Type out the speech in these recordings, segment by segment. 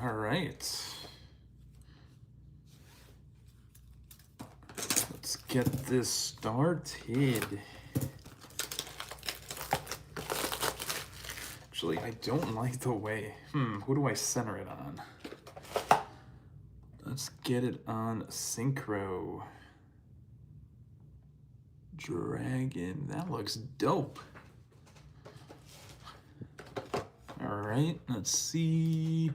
All right. Let's get this started. Actually, I don't like the way. Who do I center it on? Let's get it on Synchro. Dragon. That looks dope. All right, let's see.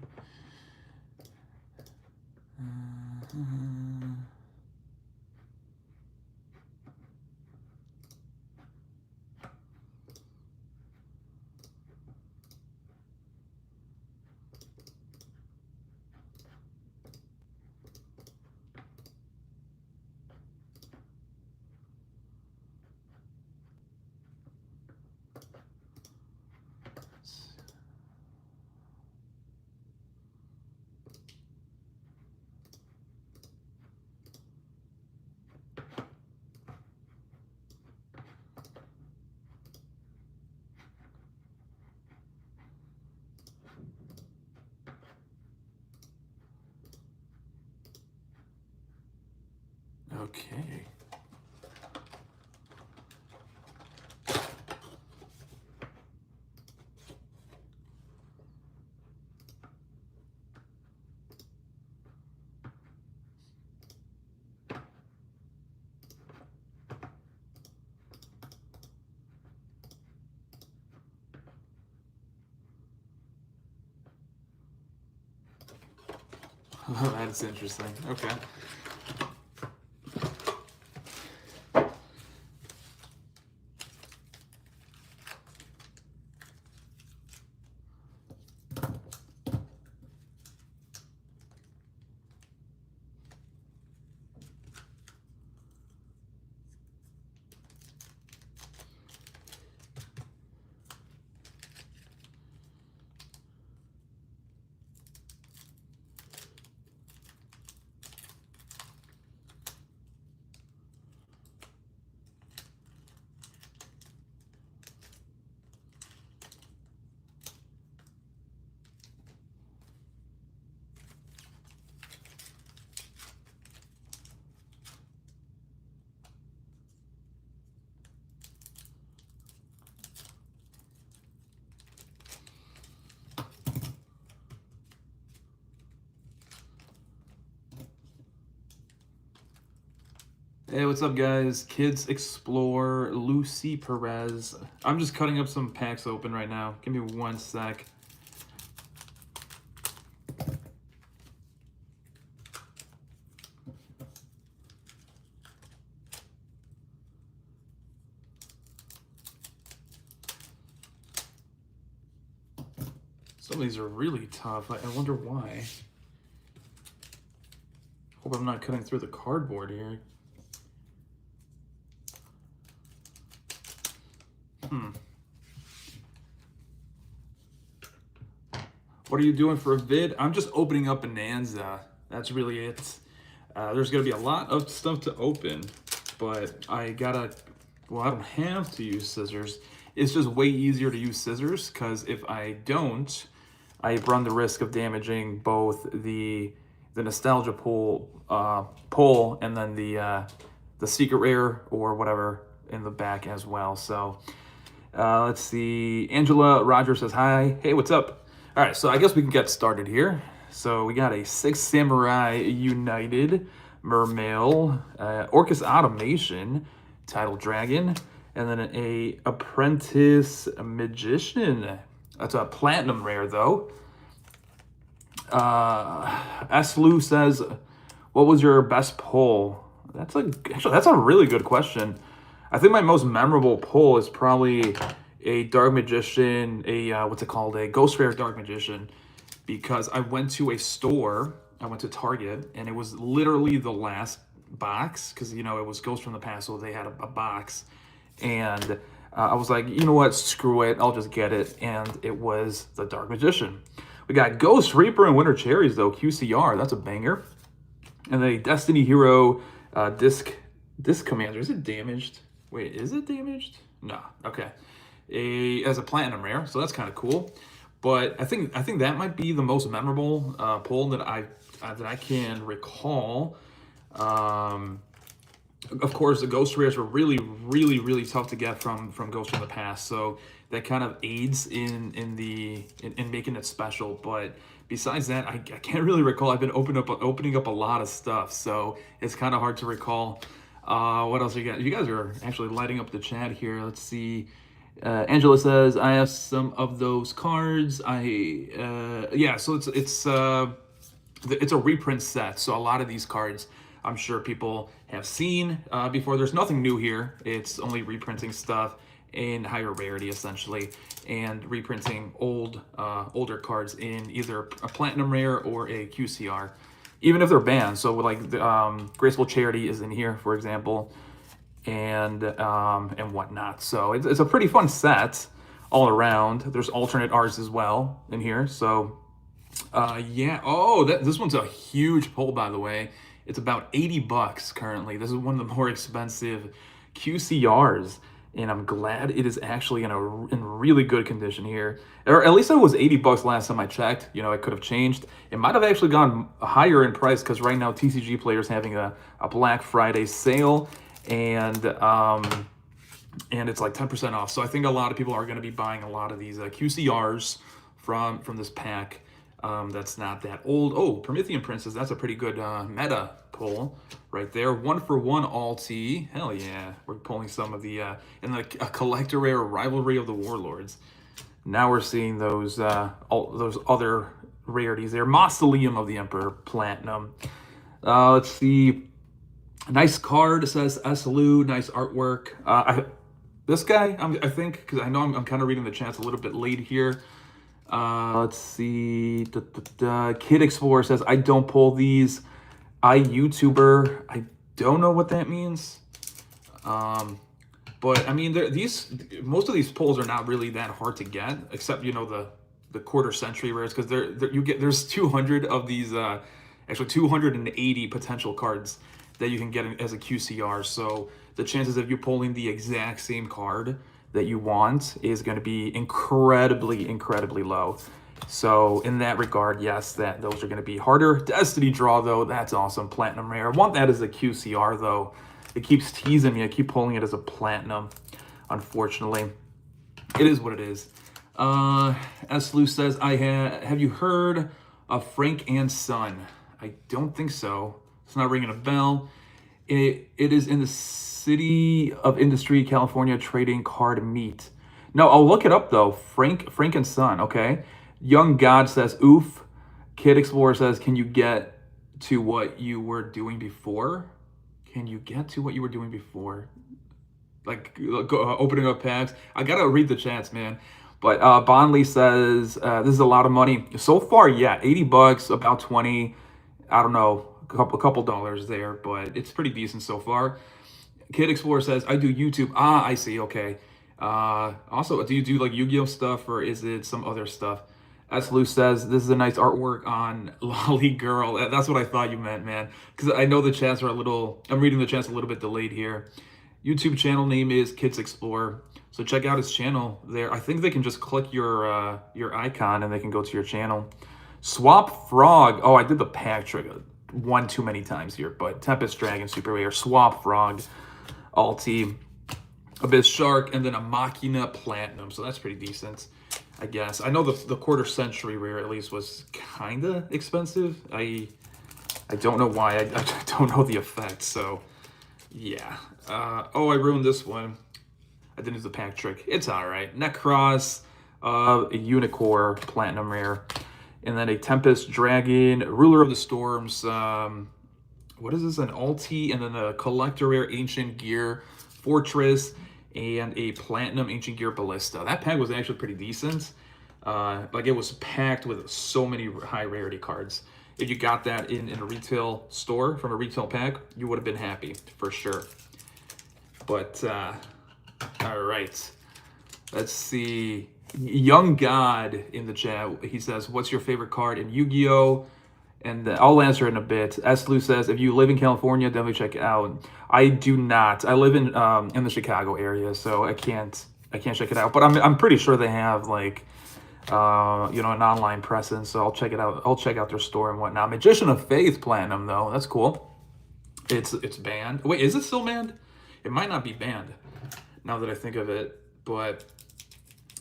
Okay. Oh, that's interesting. Okay. Hey, what's up, guys? Kids Explore, Lucy Perez. I'm just cutting up some packs open right now. Give me 1 sec. Some of these are really tough. I wonder why. Hope I'm not cutting through the cardboard here. What are you doing for a vid? I'm just opening up Bonanza. That's really it. There's gonna be a lot of stuff to open, but I gotta, well, I don't have to use scissors. It's just way easier to use scissors, because if I don't, I run the risk of damaging both the nostalgia pull and then the secret rare or whatever in the back as well. So let's see. Angela Rogers says hi. Hey, what's up? All right, so I guess we can get started here. So we got a 6 Samurai United Mermail, Orcus Automation, Title Dragon, and then a Apprentice Magician. That's a platinum rare though. Lou says, what was your best pull? Actually, that's a really good question. I think my most memorable pull is probably a Dark Magician, what's it called? A Ghost Rare Dark Magician, because I went to a store, I went to Target, and it was literally the last box, because, you know, it was Ghost from the Past, so they had a box, and I was like, you know what, screw it, I'll just get it, and it was the Dark Magician. We got Ghost Reaper and Winter Cherries, though, QCR, that's a banger. And then a Destiny Hero Disc Commander. Is it damaged? Wait, is it damaged? No, okay. As a platinum rare, so that's kind of cool. But I think that might be the most memorable pull that I can recall. Of course, the ghost rares were really tough to get from Ghosts from the Past, so that kind of aids in making it special. But besides that, I can't really recall. I've been opening up a lot of stuff, so it's kind of hard to recall. What else you got? You guys are actually lighting up the chat here. Let's see. Angela says, I have some of those cards. Yeah, so it's a reprint set, so a lot of these cards I'm sure people have seen before. There's nothing new here. It's only reprinting stuff in higher rarity, essentially, and reprinting older cards in either a platinum rare or a QCR, even if they're banned. So like Graceful Charity is in here, for example, and whatnot. So it's a pretty fun set all around. There's alternate arts as well in here. So yeah. Oh, this one's a huge pull, by the way. It's about 80 bucks currently. This is one of the more expensive QCRs, and I'm glad it is actually in really good condition here. Or at least it was 80 bucks last time I checked. You know, it could have changed. It might have actually gone higher in price because right now TCG Player's having a Black Friday sale, and it's like 10% off. So I think a lot of people are going to be buying a lot of these QCRs from this pack. That's not that old. Oh, Promethean Princess, that's a pretty good meta pull right there. 1-for-1 Alti. Hell yeah. We're pulling some of the, in a collector rare Rivalry of the Warlords. Now we're seeing those other rarities there. Mausoleum of the Emperor, Platinum. Let's see. Nice card, it says SLU, nice artwork. This guy, I think, because I know I'm kind of reading the chats a little bit late here. Let's see. Kid Explorer says, I don't pull these. YouTuber. I don't know what that means. But I mean, most of these pulls are not really that hard to get, except, you know, the quarter century rares, because there's 200 of these, actually 280 potential cards that you can get as a QCR. So the chances of you pulling the exact same card that you want is going to be incredibly low. So in that regard, yes, those are going to be harder. Destiny Draw, though, that's awesome. Platinum rare. I want that as a QCR, though. It keeps teasing me. I keep pulling it as a platinum. Unfortunately, it is what it is. S. Lou says, have you heard of Frank and Son? I don't think so. It's not ringing a bell. It is in the City of Industry, California, trading card meet. No, I'll look it up though. Frank and Son. Okay. Young God says, oof. Kid Explorer says, can you get to what you were doing before? Can you get to what you were doing before? Like opening up packs. I gotta read the chats, man. But Bondley says, this is a lot of money. So far, yeah, 80 bucks, about 20. I don't know, a couple dollars there, but it's pretty decent so far. Kid Explorer says, I do YouTube. Ah, I see, okay. Also, do you do like Yu-Gi-Oh stuff, or is it some other stuff? S. Lou says, this is a nice artwork on Lolly Girl. That's what I thought you meant, man. Because I know the chats are I'm reading the chats a little bit delayed here. YouTube channel name is Kids Explorer. So check out his channel there. I think they can just click your icon and they can go to your channel. Swap Frog. Oh, I did the pack trick one too many times here, but Tempest Dragon, Super Rare, Swap Frog, Alti, Abyss Shark, and then a Machina Platinum. So that's pretty decent, I guess. I know the quarter century rare at least was kind of expensive. I don't know why. I don't know the effect. So yeah. Oh, I ruined this one. I didn't do the pack trick. It's all right. Necross, a Unicorn Platinum rare, and then a Tempest Dragon, Ruler of the Storms. What is this? An Alti, and then a Collector rare, Ancient Gear Fortress, and a Platinum Ancient Gear Ballista. That pack was actually pretty decent. Like it was packed with so many high rarity cards. If you got that in a retail store from a retail pack, you would have been happy for sure. But all right, let's see. Young God in the chat, he says, what's your favorite card in Yu-Gi-Oh? And I'll answer in a bit. Eslu says, if you live in California, definitely check it out. I do not. I live in the Chicago area, so I can't check it out. But I'm pretty sure they have like you know, an online presence. So I'll check it out. I'll check out their store and whatnot. Magician of Faith Platinum though, that's cool. It's banned. Wait, is it still banned? It might not be banned now that I think of it, but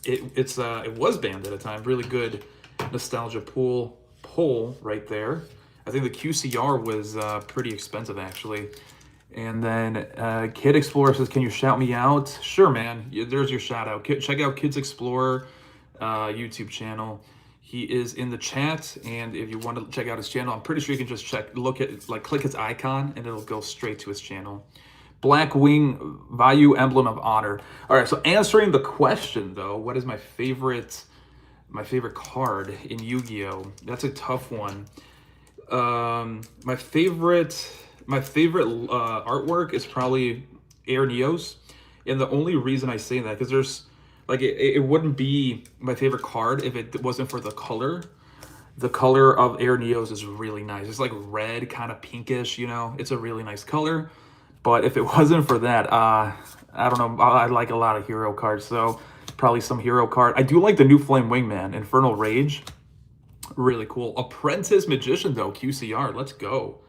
it was banned at a time. Really good nostalgia pull right there. I think the QCR was pretty expensive actually. And then Kid Explorer says, "Can you shout me out?" Sure, man. There's your shout out. Check out Kids Explorer YouTube channel. He is in the chat, and if you want to check out his channel, I'm pretty sure you can just click his icon, and it'll go straight to his channel. Black Wing Value Emblem of Honor. All right, so answering the question though, what is my favorite card in Yu-Gi-Oh? That's a tough one. My favorite artwork is probably Neos, and the only reason I say that because there's like it wouldn't be my favorite card if it wasn't for the color. The color of Neos is really nice. It's like red, kind of pinkish, you know. It's a really nice color. But if it wasn't for that, I don't know. I like a lot of hero cards, so probably some hero card. I do like the new Flame Wingman, Infernal Rage. Really cool. Apprentice Magician though, QCR. Let's go.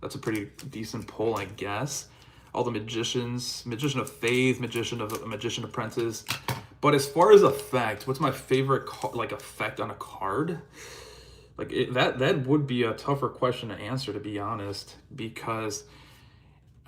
That's a pretty decent pull, I guess. All the magicians, Magician of Faith, Magician Apprentice. But as far as effect, what's my favorite effect on a card? Like that would be a tougher question to answer, to be honest, because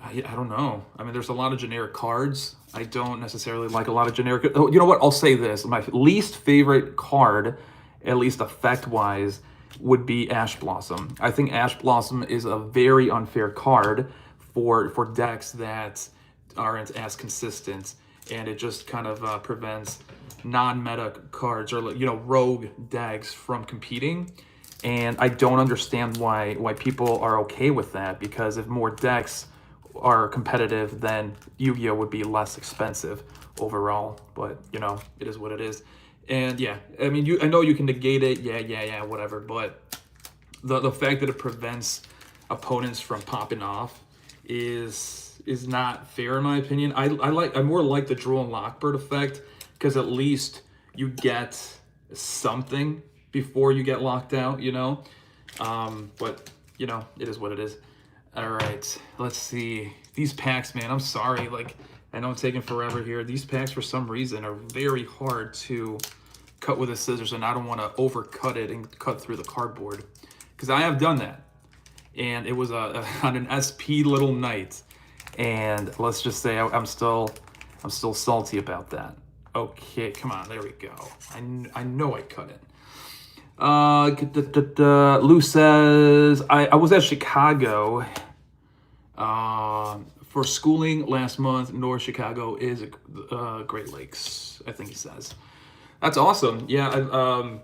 I don't know. I mean, there's a lot of generic cards. I don't necessarily like a lot of generic. Oh, you know what? I'll say this: my least favorite card, at least effect-wise, would be Ash Blossom. I think Ash Blossom is a very unfair card for decks that aren't as consistent, and it just kind of prevents non-meta cards or, you know, rogue decks from competing. And I don't understand why people are okay with that, because if more decks are competitive, then Yu-Gi-Oh would be less expensive overall. But you know, it is what it is. And yeah, I mean, I know you can negate it, yeah, whatever, but the fact that it prevents opponents from popping off is not fair in my opinion. I more like the Drool and Lockbird effect, because at least you get something before you get locked out, you know. But you know, it is what it is. All right, let's see these packs, man. I'm sorry, like I know I'm taking forever here. These packs for some reason are very hard to cut with a scissors, and I don't want to overcut it and cut through the cardboard, because I have done that, and it was on an SP Little Knight, and let's just say I'm still salty about that. Okay, come on, there we go. I know I cut it. Lou says, I was at Chicago for schooling last month. North Chicago is Great Lakes, I think he says. That's awesome. Yeah, I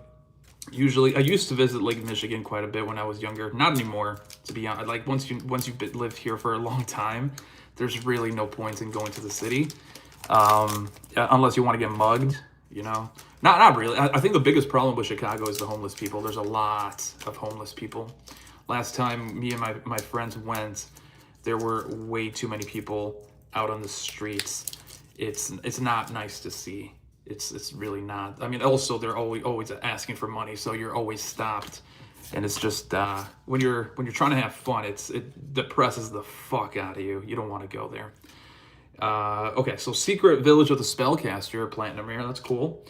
used to visit Lake Michigan quite a bit when I was younger. Not anymore, to be honest. Like once you've lived here for a long time, there's really no point in going to the city, unless you want to get mugged, you know. Not really. I think the biggest problem with Chicago is the homeless people. There's a lot of homeless people. Last time me and my friends went, there were way too many people out on the streets. It's not nice to see. It's really not. I mean, also they're always asking for money, so you're always stopped, and it's just when you're trying to have fun, it depresses the fuck out of you. You don't want to go there. Okay, so Secret Village of the Spellcaster, Platinum Rare. That's cool.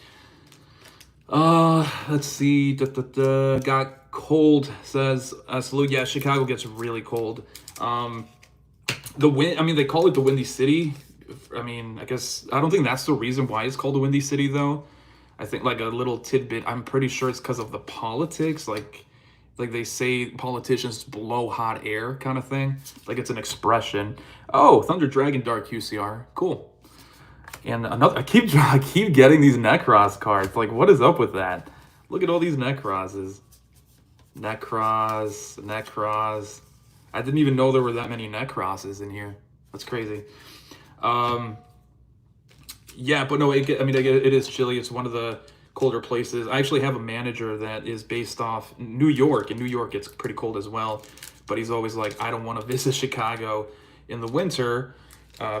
Let's see. Got cold, says salute. Yeah, Chicago gets really cold. The wind. I mean, they call it the Windy City. I mean, I guess I don't think that's the reason why it's called the Windy City, though. I think like a little tidbit. I'm pretty sure it's because of the politics. Like they say politicians blow hot air, kind of thing. Like it's an expression. Oh, Thunder Dragon Dark QCR. Cool. And another, I keep getting these Necros cards. Like, what is up with that? Look at all these Necrosses. Necros. I didn't even know there were that many Necrosses in here. That's crazy. Yeah, but no, it is chilly. It's one of the colder places. I actually have a manager that is based off New York, and New York gets pretty cold as well. But he's always like, I don't want to visit Chicago in the winter.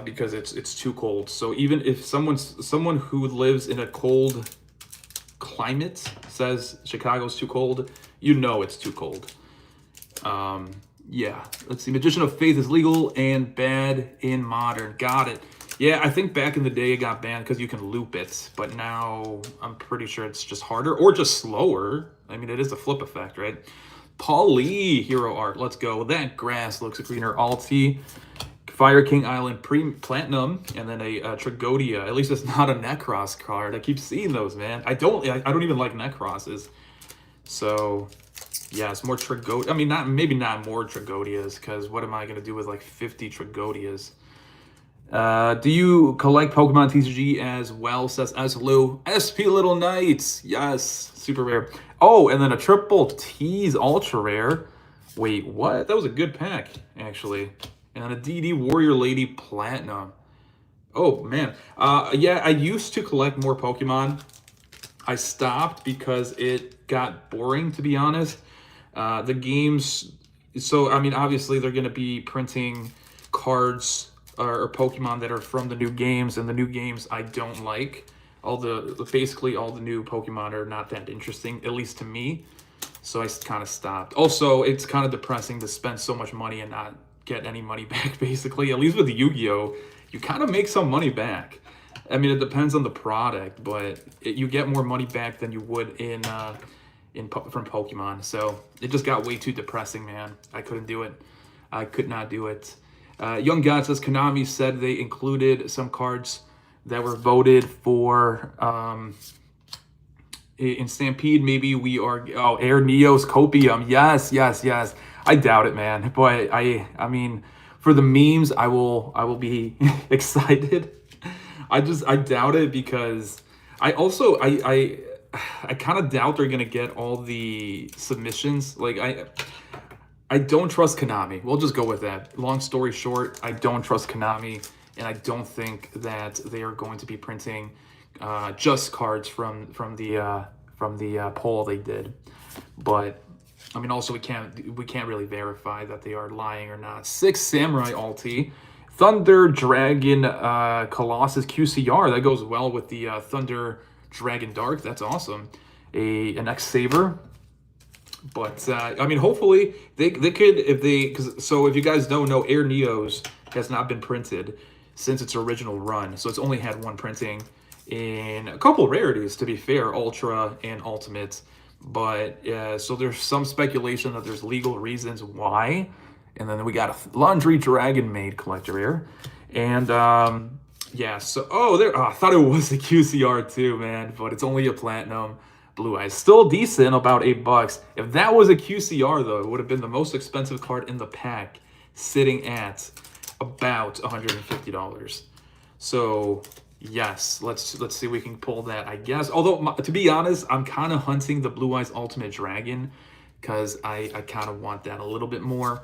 Because it's too cold. So even if someone who lives in a cold Climate says Chicago's too cold. You know it's too cold. Yeah, let's see. Magician of Faith is legal and bad in modern. Got it. Yeah, I think back in the day it got banned because you can loop it, but now I'm pretty sure it's just harder or just slower. I mean, it is a flip effect, right? Paul Lee, Hero Art. Let's go. That grass looks greener. Alti. Fire King Island Platinum, and then a Tragodia. At least it's not a Necros card. I keep seeing those, man. I don't even like Necrosses. So, yeah, it's more Tragodia. I mean, maybe not more Tragodias, because what am I going to do with like 50 Tragodias? Do you collect Pokemon TCG as well, says Lou. SP Little Knights. Yes, super rare. Oh, and then a Triple T's Ultra Rare. Wait, what? That was a good pack, actually. And a DD Warrior Lady Platinum. Oh, man. Yeah, I used to collect more Pokemon. I stopped because it got boring, to be honest. The games... So, I mean, obviously, they're going to be printing cards or Pokemon that are from the new games. And the new games I don't like. Basically, all the new Pokemon are not that interesting, at least to me. So I kind of stopped. Also, it's kind of depressing to spend so much money and not get any money back, basically. At least with Yu-Gi-Oh, you kind of make some money back. I mean, it depends on the product, but you get more money back than you would from Pokemon. So it just got way too depressing, man. I couldn't do it. I could not do it. Young God says Konami said they included some cards that were voted for in Stampede. Maybe we are... Oh, Air Neo's Copium. Yes, yes, yes. I doubt it, man. But I mean, for the memes, I will be excited. I doubt it because I kind of doubt they're gonna get all the submissions. Like I don't trust Konami. We'll just go with that. Long story short, I don't trust Konami, and I don't think that they are going to be printing just cards from the poll they did. But I mean, also we can't really verify that they are lying or not. 6 Samurai Alti, Thunder Dragon Colossus QCR. That goes well with the Thunder Dragon Dark. That's awesome. An X Saber. But I mean, hopefully they could, if you guys don't know, Air Neos has not been printed since its original run. So it's only had one printing in a couple rarities, to be fair, Ultra and Ultimate. But so there's some speculation that there's legal reasons why. And then we got a Laundry Dragon Maid collector here. And yeah, so I thought it was a QCR too, man, but it's only a Platinum Blue Eyes. Still decent, about $8. If that was a QCR though, it would have been the most expensive card in the pack, sitting at about $150. So yes, let's see if we can pull that, I guess. Although, to be honest, I'm kind of hunting the Blue Eyes Ultimate Dragon because I kind of want that a little bit more.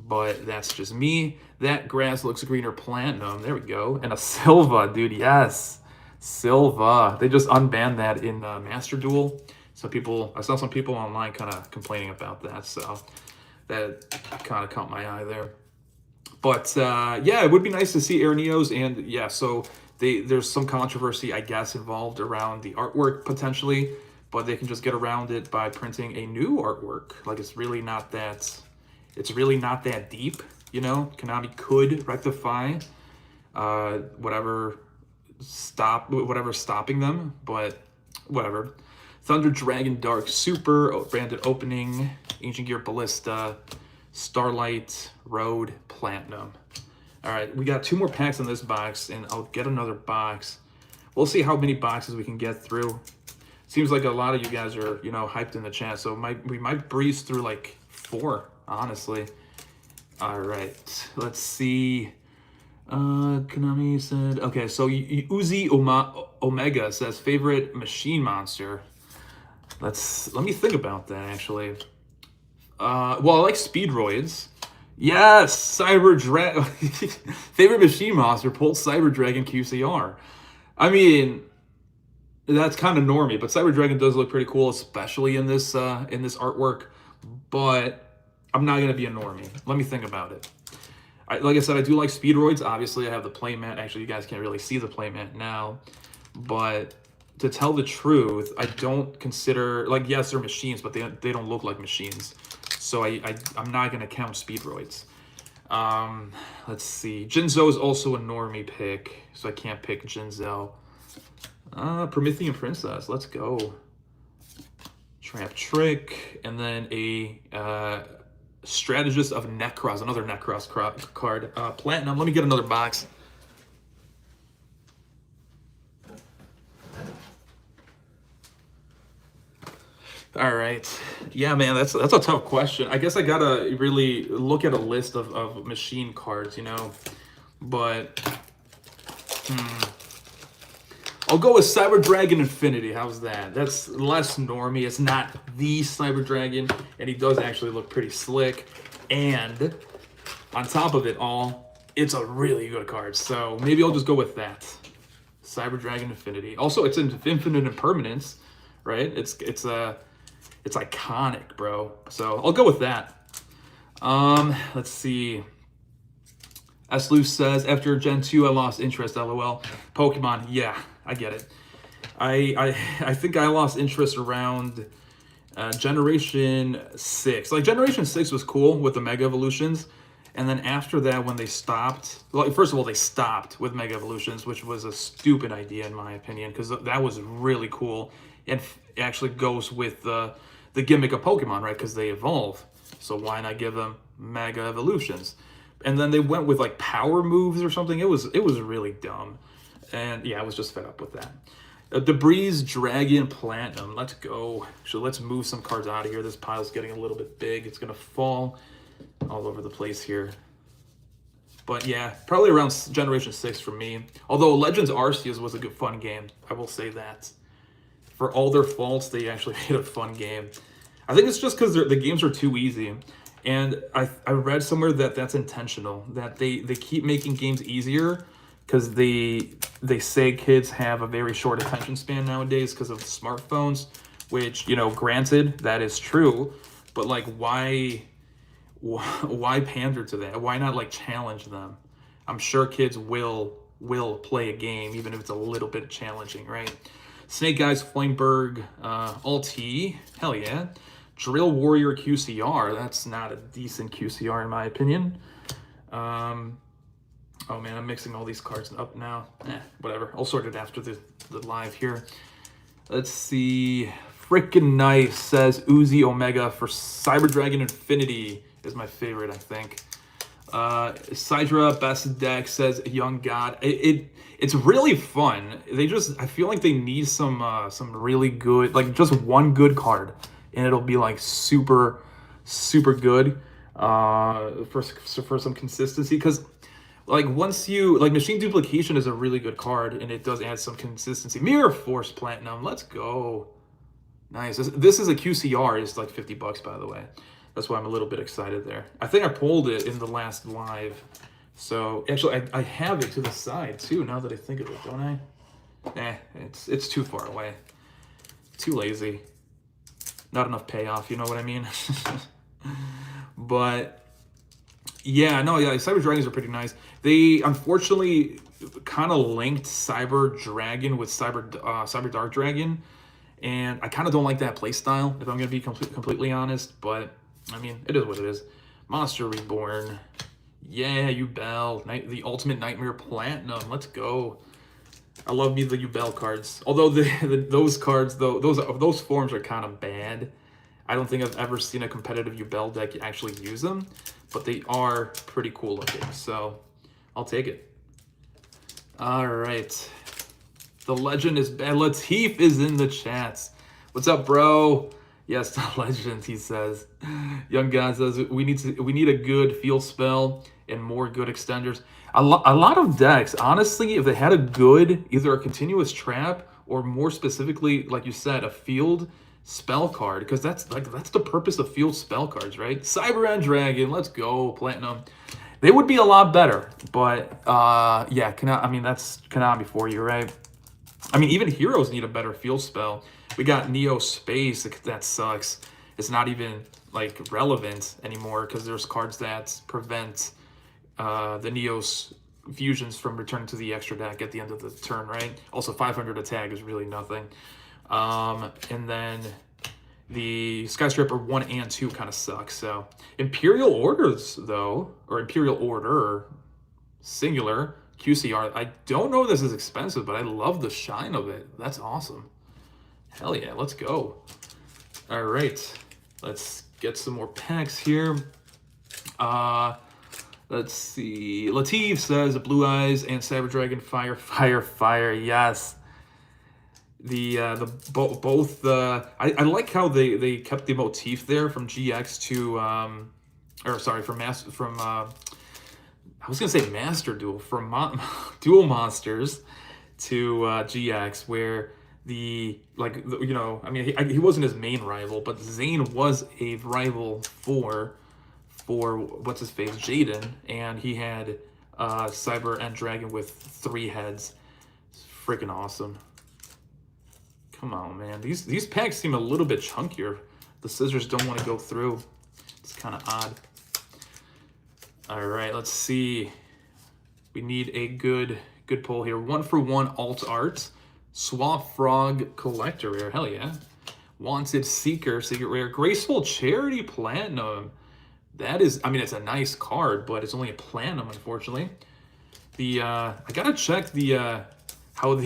But that's just me. That grass looks greener Platinum. There we go. And a Silva, dude. Yes. Silva. They just unbanned that in Master Duel. So I saw some people online kind of complaining about that. So that kind of caught my eye there. But yeah, it would be nice to see Air Neos. And yeah, so there's some controversy, I guess, involved around the artwork potentially. But they can just get around it by printing a new artwork. Like, it's really not that deep, you know. Konami could rectify whatever's stopping them, but whatever. Thunder Dragon Dark Super branded opening, Ancient Gear Ballista, Starlight Road Platinum. All right, we got 2 more packs in this box, and I'll get another box. We'll see how many boxes we can get through. Seems like a lot of you guys are, you know, hyped in the chat, so we might breeze through like 4, honestly. All right, let's see. Konami said, okay, so Uzi Omega says favorite machine monster. Let me think about that, actually. Well, I like Speedroids. Yes, Cyber Dragon. Favorite machine monster, pulled Cyber Dragon QCR. I mean, that's kind of normie, but Cyber Dragon does look pretty cool, especially in this artwork. But I'm not gonna be a normie. Let me think about it. Like I said, I do like Speedroids. Obviously, I have the playmat. Actually, you guys can't really see the playmat now, but to tell the truth, I don't consider, like, yes, they're machines, but they don't look like machines. So I'm not gonna count Speedroids. Let's see. Jinzo is also a normie pick, so I can't pick Jinzo. Promethean Princess, let's go. Trap Trick, and then a Strategist of Necros, another Necros card. Platinum, let me get another box. All right. Yeah, man, that's a tough question. I guess I gotta really look at a list of machine cards, you know. But I'll go with Cyber Dragon Infinity. How's that? That's less normie. It's not the Cyber Dragon, and he does actually look pretty slick. And on top of it all, it's a really good card. So maybe I'll just go with that. Cyber Dragon Infinity. Also, it's infinite impermanence, right? It's iconic, bro. So I'll go with that. Let's see. Aslu says, after Gen 2, I lost interest, LOL. Pokemon, yeah, I get it. I think I lost interest around Generation 6. Like, Generation 6 was cool with the Mega Evolutions. And then after that, when they stopped... Well, first of all, they stopped with Mega Evolutions, which was a stupid idea, in my opinion, because that was really cool. And it actually goes with the gimmick of Pokemon, right? Because they evolve. So why not give them Mega Evolutions? And then they went with like power moves or something. It was really dumb. And yeah, I was just fed up with that. Debris Dragon Platinum. Let's go. So let's move some cards out of here. This pile's getting a little bit big. It's gonna fall all over the place here. But yeah, probably around Generation 6 for me. Although Legends Arceus was a good fun game. I will say that. For all their faults, they actually made a fun game. I think it's just because the games are too easy. And I read somewhere that that's intentional, that they keep making games easier because they say kids have a very short attention span nowadays because of smartphones, which, you know, granted, that is true, but like why pander to that? Why not like challenge them? I'm sure kids will play a game even if it's a little bit challenging, right? Snake Eyes, Flameberg, Alt-E, hell yeah. Drill Warrior QCR, that's not a decent QCR in my opinion. Oh man, I'm mixing all these cards up now. Whatever, I'll sort it after the live here. Let's see, Frickin' Nice says Uzi Omega for Cyber Dragon Infinity is my favorite, I think. Sidra Best Deck says Young God. It's really fun. I feel like they need some really good, like just one good card, and it'll be like super good for some consistency. Because like once you like Machine Duplication is a really good card, and it does add some consistency. Mirror Force Platinum, let's go. Nice. This is a QCR. It's like $50 by the way. That's why I'm a little bit excited there. I think I pulled it in the last live. So actually I have it to the side too now that I think of it, don't I? It's too far away. Too lazy. Not enough payoff, you know what I mean? But yeah, no, yeah, Cyber Dragons are pretty nice. They unfortunately kind of linked Cyber Dragon with Cyber Dark Dragon, and I kind of don't like that playstyle, if I'm gonna be completely honest. But I mean, it is what it is. Monster Reborn, yeah, Yubel, the Ultimate Nightmare Platinum. Let's go. I love me the Yubel cards. Although those cards, though, those forms are kind of bad. I don't think I've ever seen a competitive Yubel deck actually use them, but they are pretty cool looking. So I'll take it. All right. The legend is bad. Latif is in the chats. What's up, bro? Yes, the legend, he says. Young God says we need a good field spell and more good extenders. A lot of decks, honestly, if they had a good, either a continuous trap or more specifically, like you said, a field spell card, because that's the purpose of field spell cards, right? Cyber End Dragon, let's go, Platinum. They would be a lot better, but yeah, I mean that's Konami for you, right? I mean, even heroes need a better field spell. We got Neo Space, that sucks. It's not even like relevant anymore because there's cards that prevent the Neos fusions from returning to the extra deck at the end of the turn, right? Also, 500 attack is really nothing. And then the Skyscraper 1 and 2 kind of suck. So Imperial Orders, though, or Imperial Order, singular, QCR. I don't know if this is expensive, but I love the shine of it. That's awesome. Hell yeah, let's go. All right, let's get some more packs here. Let's see. Latif says Blue Eyes and Cyber Dragon, fire, fire, fire. Yes. I like how they kept the motif there from GX to or sorry, from I was gonna say Master Duel, from Duel Monsters to GX, where he wasn't his main rival, but Zane was a rival for what's his face, Jaden, and he had Cyber and Dragon with 3 heads. It's freaking awesome. Come on, man. These packs seem a little bit chunkier. The scissors don't want to go through. It's kind of odd. All right, let's see. We need a good pull here. 1-for-1 alt art. Swamp Frog Collector Rare. Hell yeah. Wanted Seeker, Secret Rare. Graceful Charity Platinum. That is, I mean, it's a nice card, but it's only a Platinum, unfortunately. I gotta check how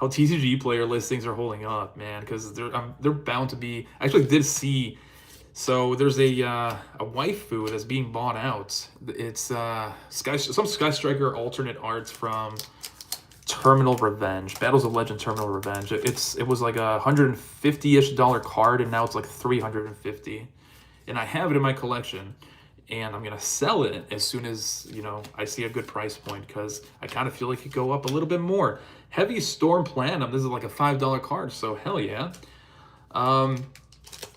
TCG player listings are holding up, man, because they're bound to be. I actually did see. So there's a waifu that's being bought out. It's some Sky Striker alternate arts from Terminal Revenge, Battles of Legend Terminal Revenge. It was like a $150-ish card, and now it's like $350. And I have it in my collection, and I'm gonna sell it as soon as I see a good price point, because I kind of feel like it could go up a little bit more. Heavy Storm Platinum. This is like a $5 card, so hell yeah.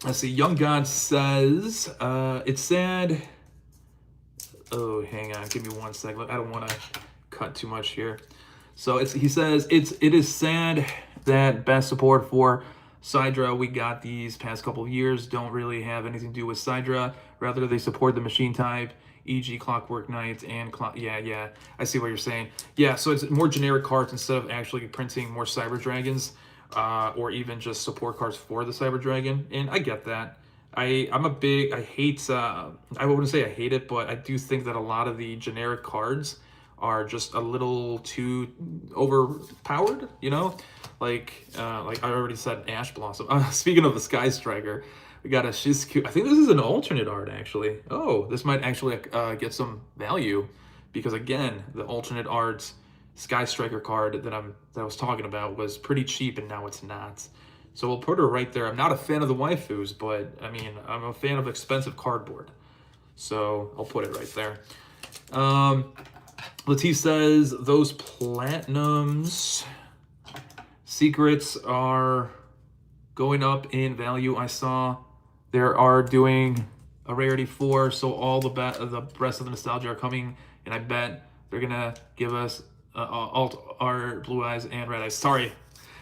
Let's see. Young God says it's sad. Oh, hang on, give me 1 second. I don't want to cut too much here. So he says it is sad that best support for Sidra we got these past couple of years don't really have anything to do with Sidra. Rather, they support the machine type, e.g. Clockwork Knight and yeah, I see what you're saying. Yeah, so it's more generic cards instead of actually printing more Cyber Dragons, or even just support cards for the Cyber Dragon. And I get that. I wouldn't say I hate it, but I do think that a lot of the generic cards are just a little too overpowered, like I already said, Ash Blossom. Speaking of the Sky Striker, we got a Shizku. I think this is an alternate art, actually. Oh, this might actually get some value, because again, the alternate art Sky Striker card that I was talking about was pretty cheap, and now it's not. So we'll put her right there. I'm not a fan of the waifus, but I mean, I'm a fan of expensive cardboard, so I'll put it right there. Latif says those platinums secrets are going up in value. I saw they are doing a rarity 4, so all the rest of the nostalgia are coming, and I bet they're gonna give us alt art, Blue Eyes and Red Eyes. Sorry,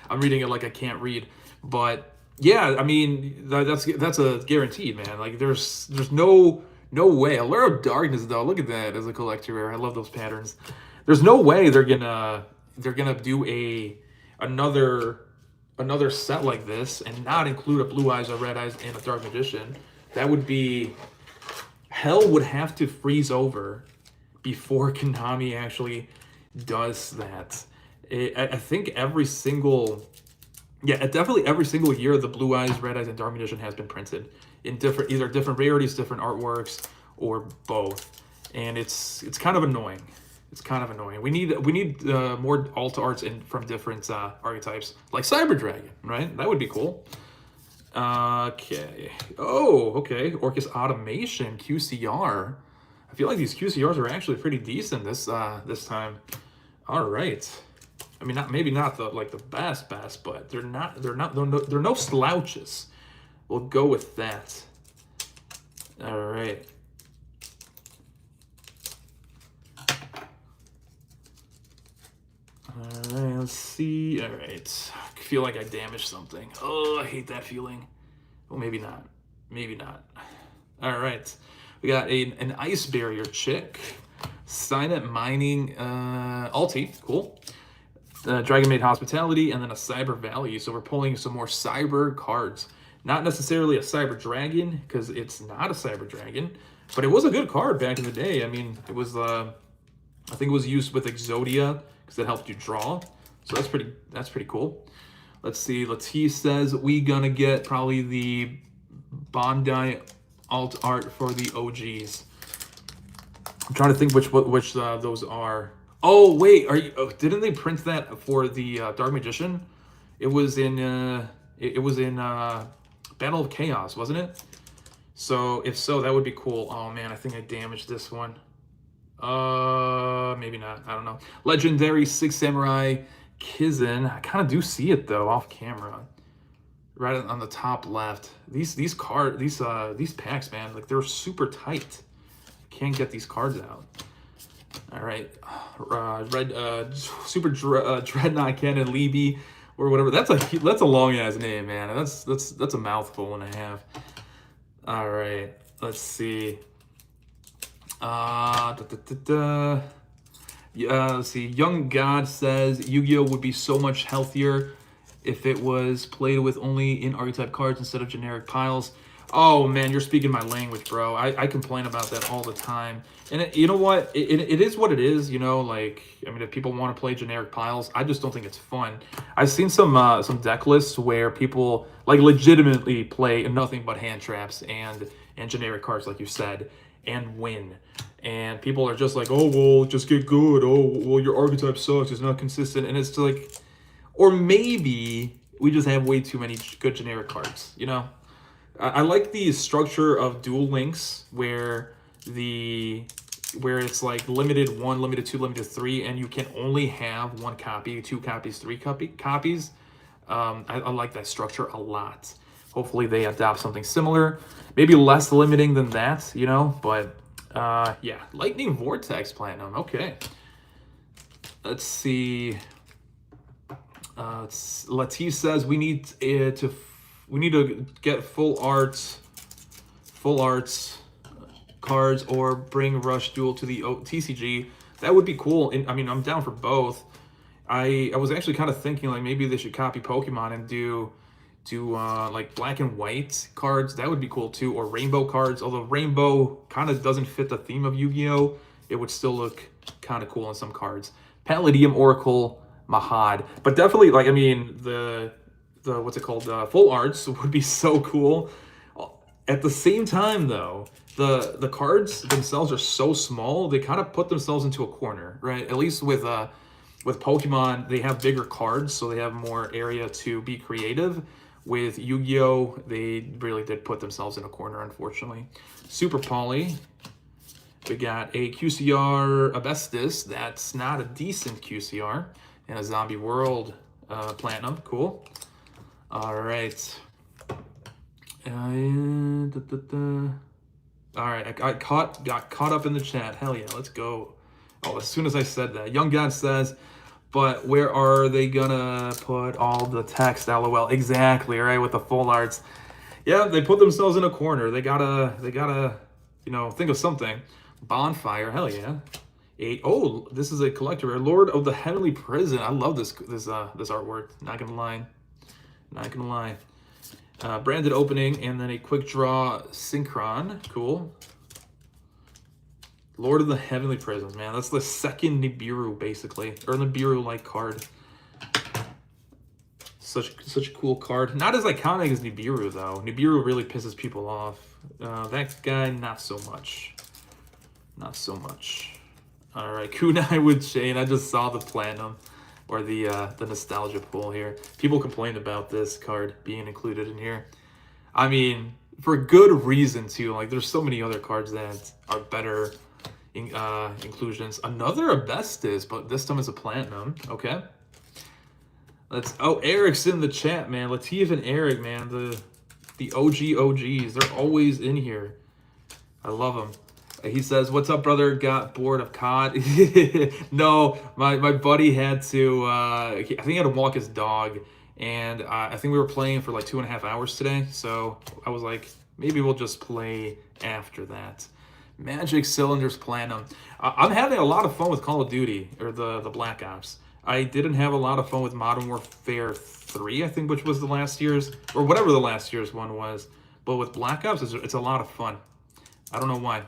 I'm reading it like I can't read, but yeah, I mean that's a guaranteed, man. Like there's no way. Allure of Darkness, though, look at that as a collector rare. I love those patterns. There's no way they're gonna do another set like this and not include a Blue Eyes or Red Eyes and a Dark Magician. That would be, hell would have to freeze over before Konami actually does that. I think definitely every single year the Blue Eyes, Red Eyes, and Dark Magician has been printed in either different rarities, different artworks, or both. And it's kind of annoying. It's kind of annoying. We need more alt arts from different archetypes, like Cyber Dragon, right? That would be cool. Okay. Oh, okay. Orcus Automation QCR. I feel like these QCRs are actually pretty decent this time. All right. I mean, maybe not the best, but they're no slouches. We'll go with that. All right. All right, let's see. All right. I feel like I damaged something. Oh, I hate that feeling. Well, maybe not. Maybe not. All right. We got an Ice Barrier chick Signet Mining Ulti, cool. Dragon Maid Hospitality, and then a Cyber Value. So we're pulling some more Cyber cards. Not necessarily a Cyber Dragon, because it's not a Cyber Dragon, but it was a good card back in the day. I mean, it was, I think it was used with Exodia, because it helped you draw. So that's pretty cool. Let's see, Latif says we gonna get probably the Bondi alt art for the OGs. I'm trying to think which those are. Oh wait, are you? Oh, didn't they print that for the Dark Magician? It was in Battle of Chaos, wasn't it? So if so, that would be cool. Oh man, I think I damaged this one. Maybe not. I don't know. Legendary Six Samurai Kizin. I kind of do see it though off camera, right on the top left. These packs, man, like they're super tight. Can't get these cards out. All right, Super Dreadnought Cannon Libby or whatever. That's a long ass name, man. That's a mouthful and a half. All right, let's see. Let's see. Young God says Yu-Gi-Oh would be so much healthier if it was played with only in archetype cards instead of generic piles. Oh man, you're speaking my language, bro. I complain about that all the time. And you know what? It is what it is, you know, like, I mean, if people want to play generic piles, I just don't think it's fun. I've seen some deck lists where people like legitimately play nothing but hand traps and generic cards, like you said, and win. And people are just like, oh, well, just get good. Oh, well, your archetype sucks. It's not consistent. And it's like, or maybe we just have way too many good generic cards, you know? I like the structure of Duel Links where it's like limited 1, limited 2, limited 3, and you can only have 1 copy, 2 copies, 3 copies. I like that structure a lot. Hopefully they adopt something similar, maybe less limiting than that, you know. But yeah, Lightning Vortex Platinum. Okay, let's see. Latif says we need to get full arts cards or bring Rush Duel to the TCG. That would be cool. I mean, I'm down for both. I was actually kind of thinking like maybe they should copy Pokemon and do like black and white cards. That would be cool too, or rainbow cards. Although rainbow kind of doesn't fit the theme of Yu-Gi-Oh, it would still look kind of cool on some cards. Palladium Oracle Mahad, but definitely like, I mean, the what's it called, full arts would be so cool. At the same time though, the cards themselves are so small, they kind of put themselves into a corner, right? At least with Pokemon, they have bigger cards, so they have more area to be creative. With Yu-Gi-Oh, they really did put themselves in a corner, unfortunately. Super Poly, we got a QCR Abestis. That's not a decent QCR. And a Zombie World Platinum, cool. All right. All right, I got caught up in the chat. Hell yeah, let's go. Oh, as soon as I said that, Young God says, but where are they gonna put all the text? LOL. Exactly, right, with the full arts. Yeah, they put themselves in a corner. They gotta, you know, think of something. Bonfire, hell yeah. Oh, this is a collector. Lord of the Heavenly Prison. I love this artwork. Not gonna lie. Branded opening, and then a quick draw synchron. Cool. Lord of the Heavenly Prison, man. That's the second Nibiru, basically. Or Nibiru-like card. Such a cool card. Not as iconic as Nibiru, though. Nibiru really pisses people off. That guy, not so much. Not so much. Alright, Kunai with Shane. I just saw the Platinum. Or the nostalgia pool here. People complained about this card being included in here. I mean, for good reason too. Like, there's so many other cards that are better inclusions. Another Abestis, but this time it's a Platinum. Okay. Eric's in the chat, man. Latif and Eric, man. The OGs. They're always in here. I love them. He says, what's up, brother? Got bored of COD? No, my buddy had to, I think he had to walk his dog. And I think we were playing for like 2.5 hours today. So I was like, maybe we'll just play after that. Magic Cylinders Platinum. I'm having a lot of fun with Call of Duty, or the Black Ops. I didn't have a lot of fun with Modern Warfare 3, I think, which was the last year's, or whatever the last year's one was. But with Black Ops, it's a lot of fun. I don't know why.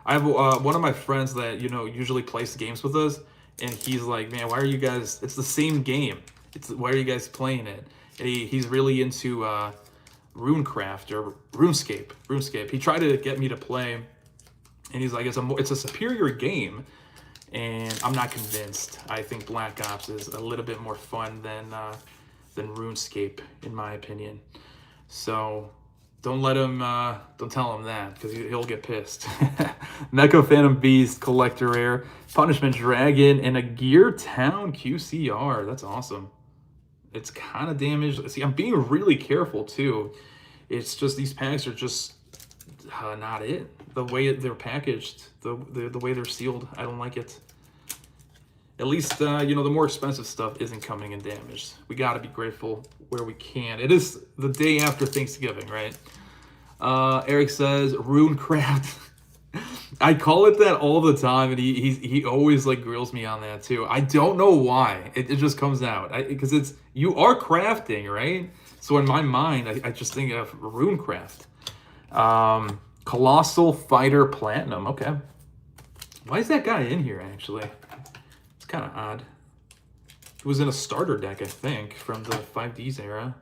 I have one of my friends that, you know, usually plays games with us, and he's like, man, why are you guys, it's the same game. Why are you guys playing it? And he's really into Runecraft or RuneScape. He tried to get me to play, and he's like, it's a superior game, and I'm not convinced. I think Black Ops is a little bit more fun than RuneScape, in my opinion. So don't let him, don't tell him that, because he'll get pissed. Mecha Phantom Beast, Collector Rare, Punishment Dragon, and a Gear Town QCR. That's awesome. It's kind of damaged. See, I'm being really careful, too. It's just, these packs are just not it. The way they're packaged, the way they're sealed, I don't like it. At least, you know, the more expensive stuff isn't coming in damaged. We got to be grateful where we can. It is the day after Thanksgiving, right? Eric says, Runecraft. I call it that all the time, and he always, like, grills me on that, too. I don't know why. It just comes out. Because you are crafting, right? So in my mind, I just think of Runecraft. Colossal Fighter Platinum. Okay. Why is that guy in here, actually? It's kind of odd. He was in a starter deck, I think, from the 5Ds era.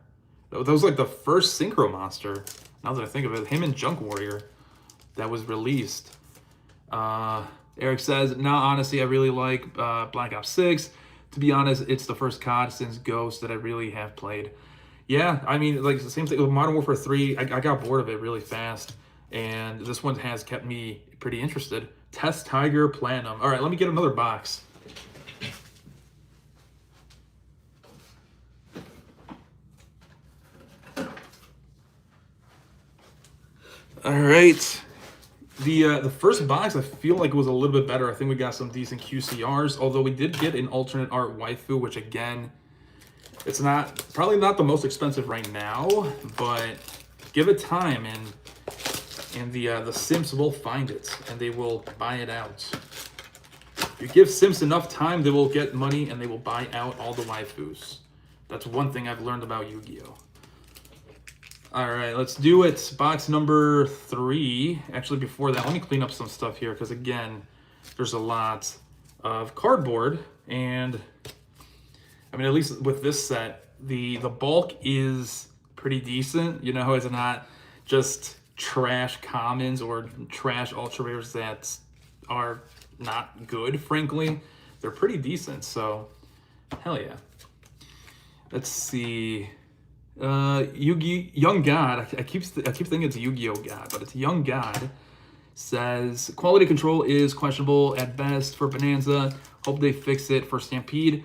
That was like the first Synchro Monster, now that I think of it. Him and Junk Warrior that was released. Eric says, nah, honestly, I really like Black Ops 6. To be honest, it's the first COD since Ghost that I really have played. Yeah, I mean, like, the same thing with Modern Warfare 3. I got bored of it really fast. And this one has kept me pretty interested. Test Tiger Platinum. All right, let me get another box. All right. The first box, I feel like it was a little bit better. I think we got some decent QCRs, although we did get an alternate art waifu, which again, it's probably not the most expensive right now, but give it time, and the simps will find it, and they will buy it out. If you give simps enough time, they will get money, and they will buy out all the waifus. That's one thing I've learned about Yu-Gi-Oh! All right, let's do it. Box number 3. Actually, before that, let me clean up some stuff here, because again, there's a lot of cardboard, and I mean, at least with this set, the bulk is pretty decent. You know, it's not just trash commons or trash ultra rares that are not good, frankly. They're pretty decent, so hell yeah. Let's see. Young God, I keep thinking it's Yu-Gi-Oh God, but it's Young God, says quality control is questionable at best for Bonanza. Hope they fix it for Stampede.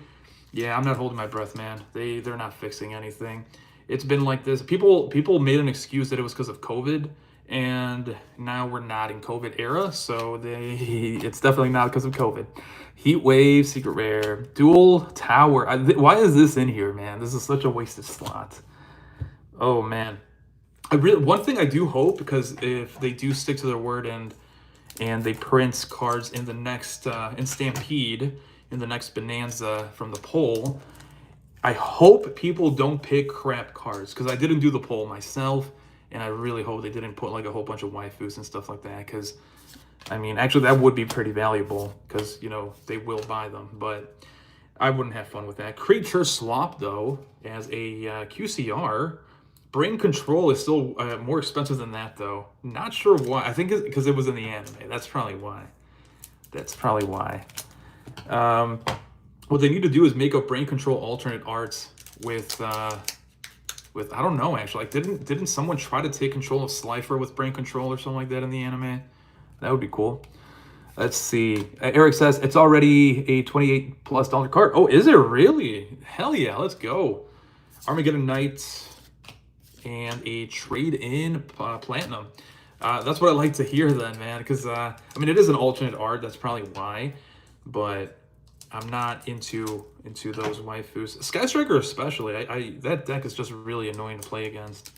Yeah, I'm not holding my breath, man. They're not fixing anything. It's been like this. People made an excuse that it was because of COVID, and now we're not in COVID era, so it's definitely not because of COVID. Heat Wave, Secret Rare, Dual Tower. Why is this in here, man? This is such a wasted slot. Oh man, one thing I do hope, because if they do stick to their word and they print cards in the next in Stampede, in the next Bonanza from the poll, I hope people don't pick crap cards, because I didn't do the poll myself, and I really hope they didn't put like a whole bunch of waifus and stuff like that, because I mean, actually that would be pretty valuable, because, you know, they will buy them, but I wouldn't have fun with that. Creature Swap, though, as a QCR. Brain Control is still more expensive than that, though. Not sure why. I think it's because it was in the anime. That's probably why. What they need to do is make up Brain Control alternate arts with I don't know, actually. Like, didn't someone try to take control of Slifer with Brain Control or something like that in the anime? That would be cool. Let's see. Eric says it's already a $28+ card. Oh, is it really? Hell yeah, let's go. Armageddon Knight and a trade-in Platinum. That's what I like to hear then, man, because, I mean, it is an alternate art. That's probably why, but I'm not into those waifus. Sky Striker especially. That deck is just really annoying to play against,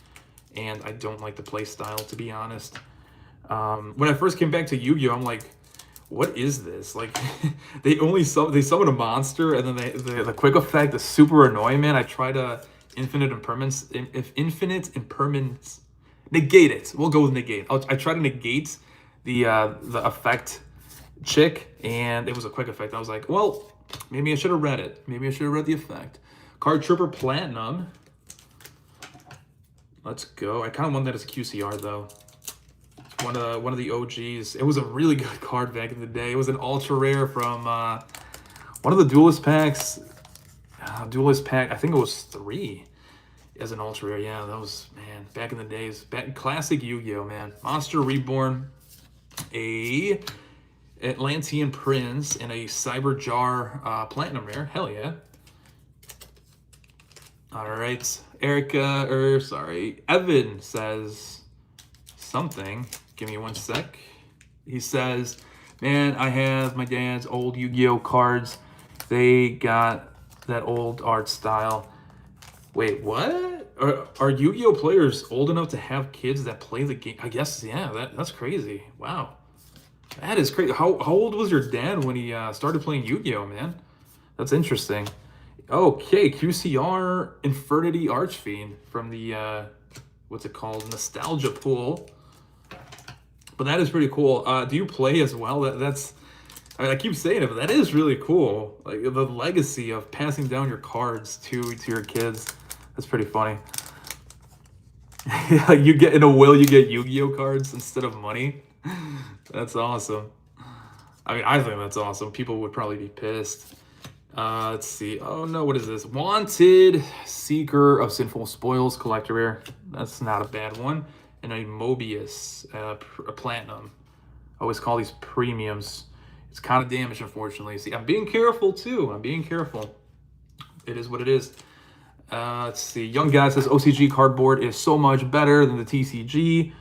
and I don't like the play style, to be honest. When I first came back to Yu-Gi-Oh, I'm like, what is this? Like, they summon a monster, and then the quick effect is super annoying, man. I try to infinite impermanence, negate it. We'll go with negate. I try to negate the effect chick, and it was a quick effect. I was like, well, maybe I should have read it. Maybe I should have read the effect. Card Tripper Platinum. Let's go. I kind of want that as a QCR though. One of the OGs. It was a really good card back in the day. It was an ultra rare from one of the Duelist packs. Duelist pack, I think it was 3 as an ultra rare. Yeah, that was, man, back in the days. Classic Yu-Gi-Oh, man. Monster Reborn, a Atlantean Prince, and a 𝗦𝗦𝗣𝗦𝗢 Platinum rare. Hell yeah. All right. Evan says something. Give me 1 sec. He says, man, I have my dad's old Yu-Gi-Oh cards. They got that old art style. Wait, what? Are Yu-Gi-Oh players old enough to have kids that play the game? I guess, yeah, that's crazy. Wow. That is crazy. How old was your dad when he started playing Yu-Gi-Oh, man? That's interesting. Okay, QCR Infernity Archfiend from the, what's it called? Nostalgia Pool. But that is pretty cool. Do you play as well? That's, I keep saying it, but that is really cool. Like the legacy of passing down your cards to your kids. That's pretty funny. You get, in a will, you get Yu-Gi-Oh cards instead of money. That's awesome. I mean, I think that's awesome. People would probably be pissed. Let's see. Oh no, what is this? Wanted Seeker of Sinful Spoils Collector Rare. That's not a bad one. And a Mobius, a Platinum. I always call these premiums. It's kind of damaged, unfortunately. See, I'm being careful too. I'm being careful. It is what it is. Let's see. Young Guy says OCG cardboard is so much better than the TCG.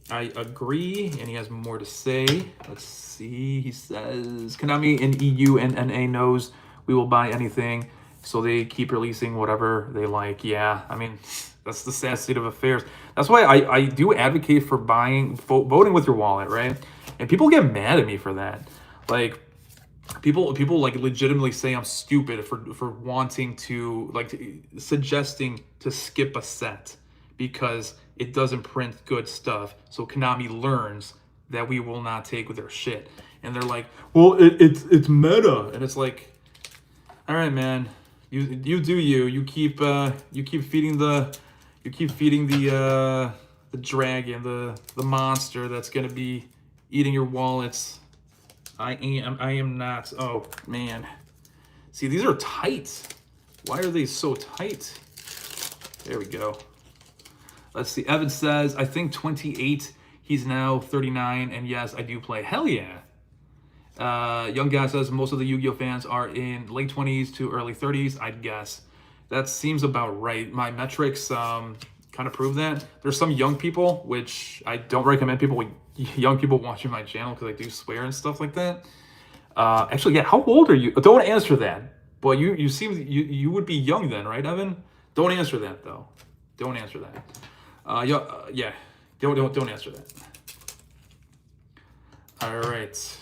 I agree, and he has more to say. Let's see. He says Konami and EU and NA knows we will buy anything, so they keep releasing whatever they like. Yeah, I mean, that's the sad state of affairs. That's why I do advocate for voting with your wallet, right? And people get mad at me for that. Like, people like legitimately say I'm stupid for wanting to, like, suggesting to skip a set because it doesn't print good stuff. So Konami learns that we will not take with their shit. And they're like, well, it's meta. And it's like, all right, man, you do you. You keep feeding the dragon, the monster that's gonna be eating your wallets. I am not. Oh man. See, these are tight. Why are they so tight? There we go. Let's see. Evan says, I think 28. He's now 39. And yes, I do play. Hell yeah. Young Guy says most of the Yu-Gi-Oh fans are in late 20s to early 30s, I'd guess. That seems about right. My metrics kind of prove that. There's some young people, which I don't recommend young people watching my channel because I do swear and stuff like that. Actually, yeah, how old are you? Don't answer that. But you seem, you would be young then, right, Evan? Don't answer that, though. Don't answer that. Yeah, don't answer that. All right.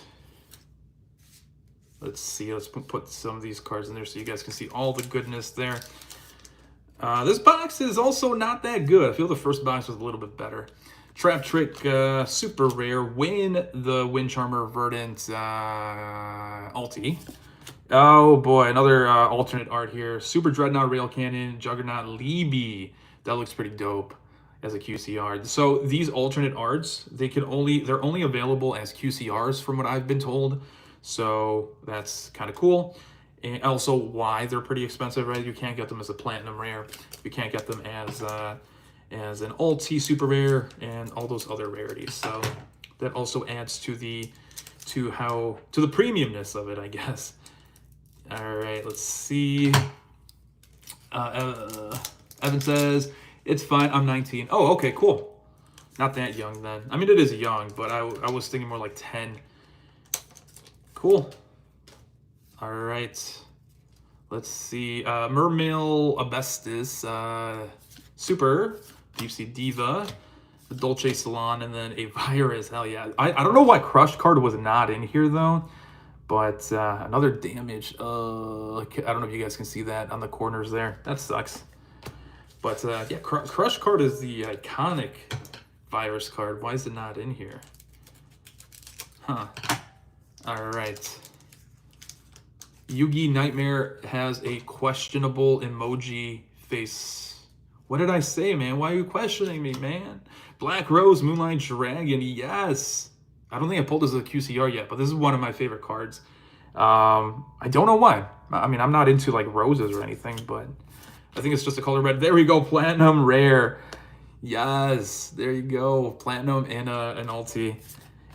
Let's see. Let's put some of these cards in there so you guys can see all the goodness there. This box is also not that good. I feel the first box was a little bit better. Trap Trick, super rare. Win the 𝗦𝗢𝗧𝗏 Verdant Ulti. Oh boy, another alternate art here. Super Dreadnought Rail Cannon, Juggernaut Libby. That looks pretty dope as a QCR. So these alternate arts, they're only available as QCRs from what I've been told. So that's kind of cool. And also why they're pretty expensive, right? You can't get them as a platinum rare. You can't get them as an ulti super rare and all those other rarities. So that also adds to the premiumness of it, I guess. All right, let's see. Evan says, it's fine, I'm 19. Oh, okay, cool. Not that young then. I mean, it is young, but I was thinking more like 10. Cool. All right. Let's see. 𝗦𝗫𝗓𝗔𝗟 super Deep Sea Diva. the 𝗦𝗪𝗖𝗜𝗔𝗟, and then a virus. Hell yeah. I don't know why Crush card was not in here though, but another damage. I don't know if you guys can see that on the corners there. That sucks. But yeah, Crush card is the iconic virus card. Why is it not in here? Huh. All right. Yugi Nightmare has a questionable emoji face. What did I say, man? Why are you questioning me, man? Black Rose, Moonlight Dragon, yes. I don't think I pulled this as a QCR yet, but this is one of my favorite cards. I don't know why. I mean, I'm not into like roses or anything, but I think it's just a color red. There we go, Platinum Rare. Yes, there you go. Platinum and an ulti.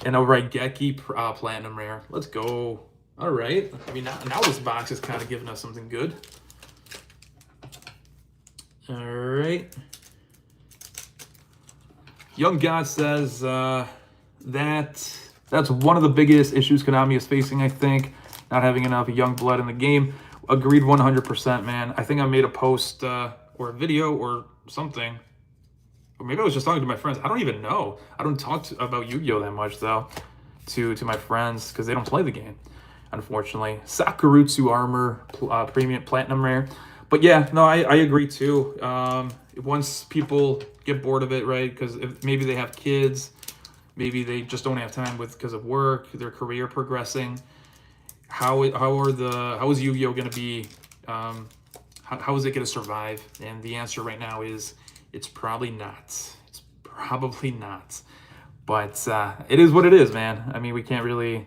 And a Raigeki Platinum Rare. Let's go. All right. I mean, now this box is kind of giving us something good. All right. Young God says that's one of the biggest issues Konami is facing, I think. Not having enough young blood in the game. Agreed 100%, man. I think I made a post or a video or something. Or maybe I was just talking to my friends. I don't even know. I don't talk about Yu-Gi-Oh! That much, though, to my friends, because they don't play the game, unfortunately. Sakurutsu Armor, Premium Platinum Rare. But yeah, no, I agree, too. Once people get bored of it, right, because maybe they have kids, maybe they just don't have time because of work, their career progressing, how is Yu-Gi-Oh! Going to be, how is it going to survive? And the answer right now is, it's probably not. It's probably not. But it is what it is, man. I mean, we can't really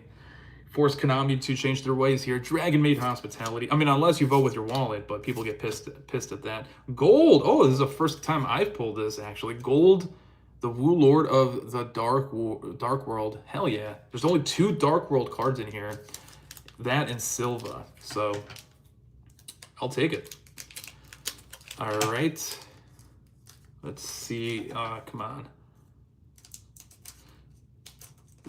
force Konami to change their ways here. Dragon Maid Hospitality. I mean, unless you vote with your wallet, but people get pissed at that. Gold. Oh, this is the first time I've pulled this, actually. Gold, the Wu Lord of the Dark World. Hell yeah. There's only 2 Dark World cards in here. That and Silva. So, I'll take it. All right. Let's see. Come on.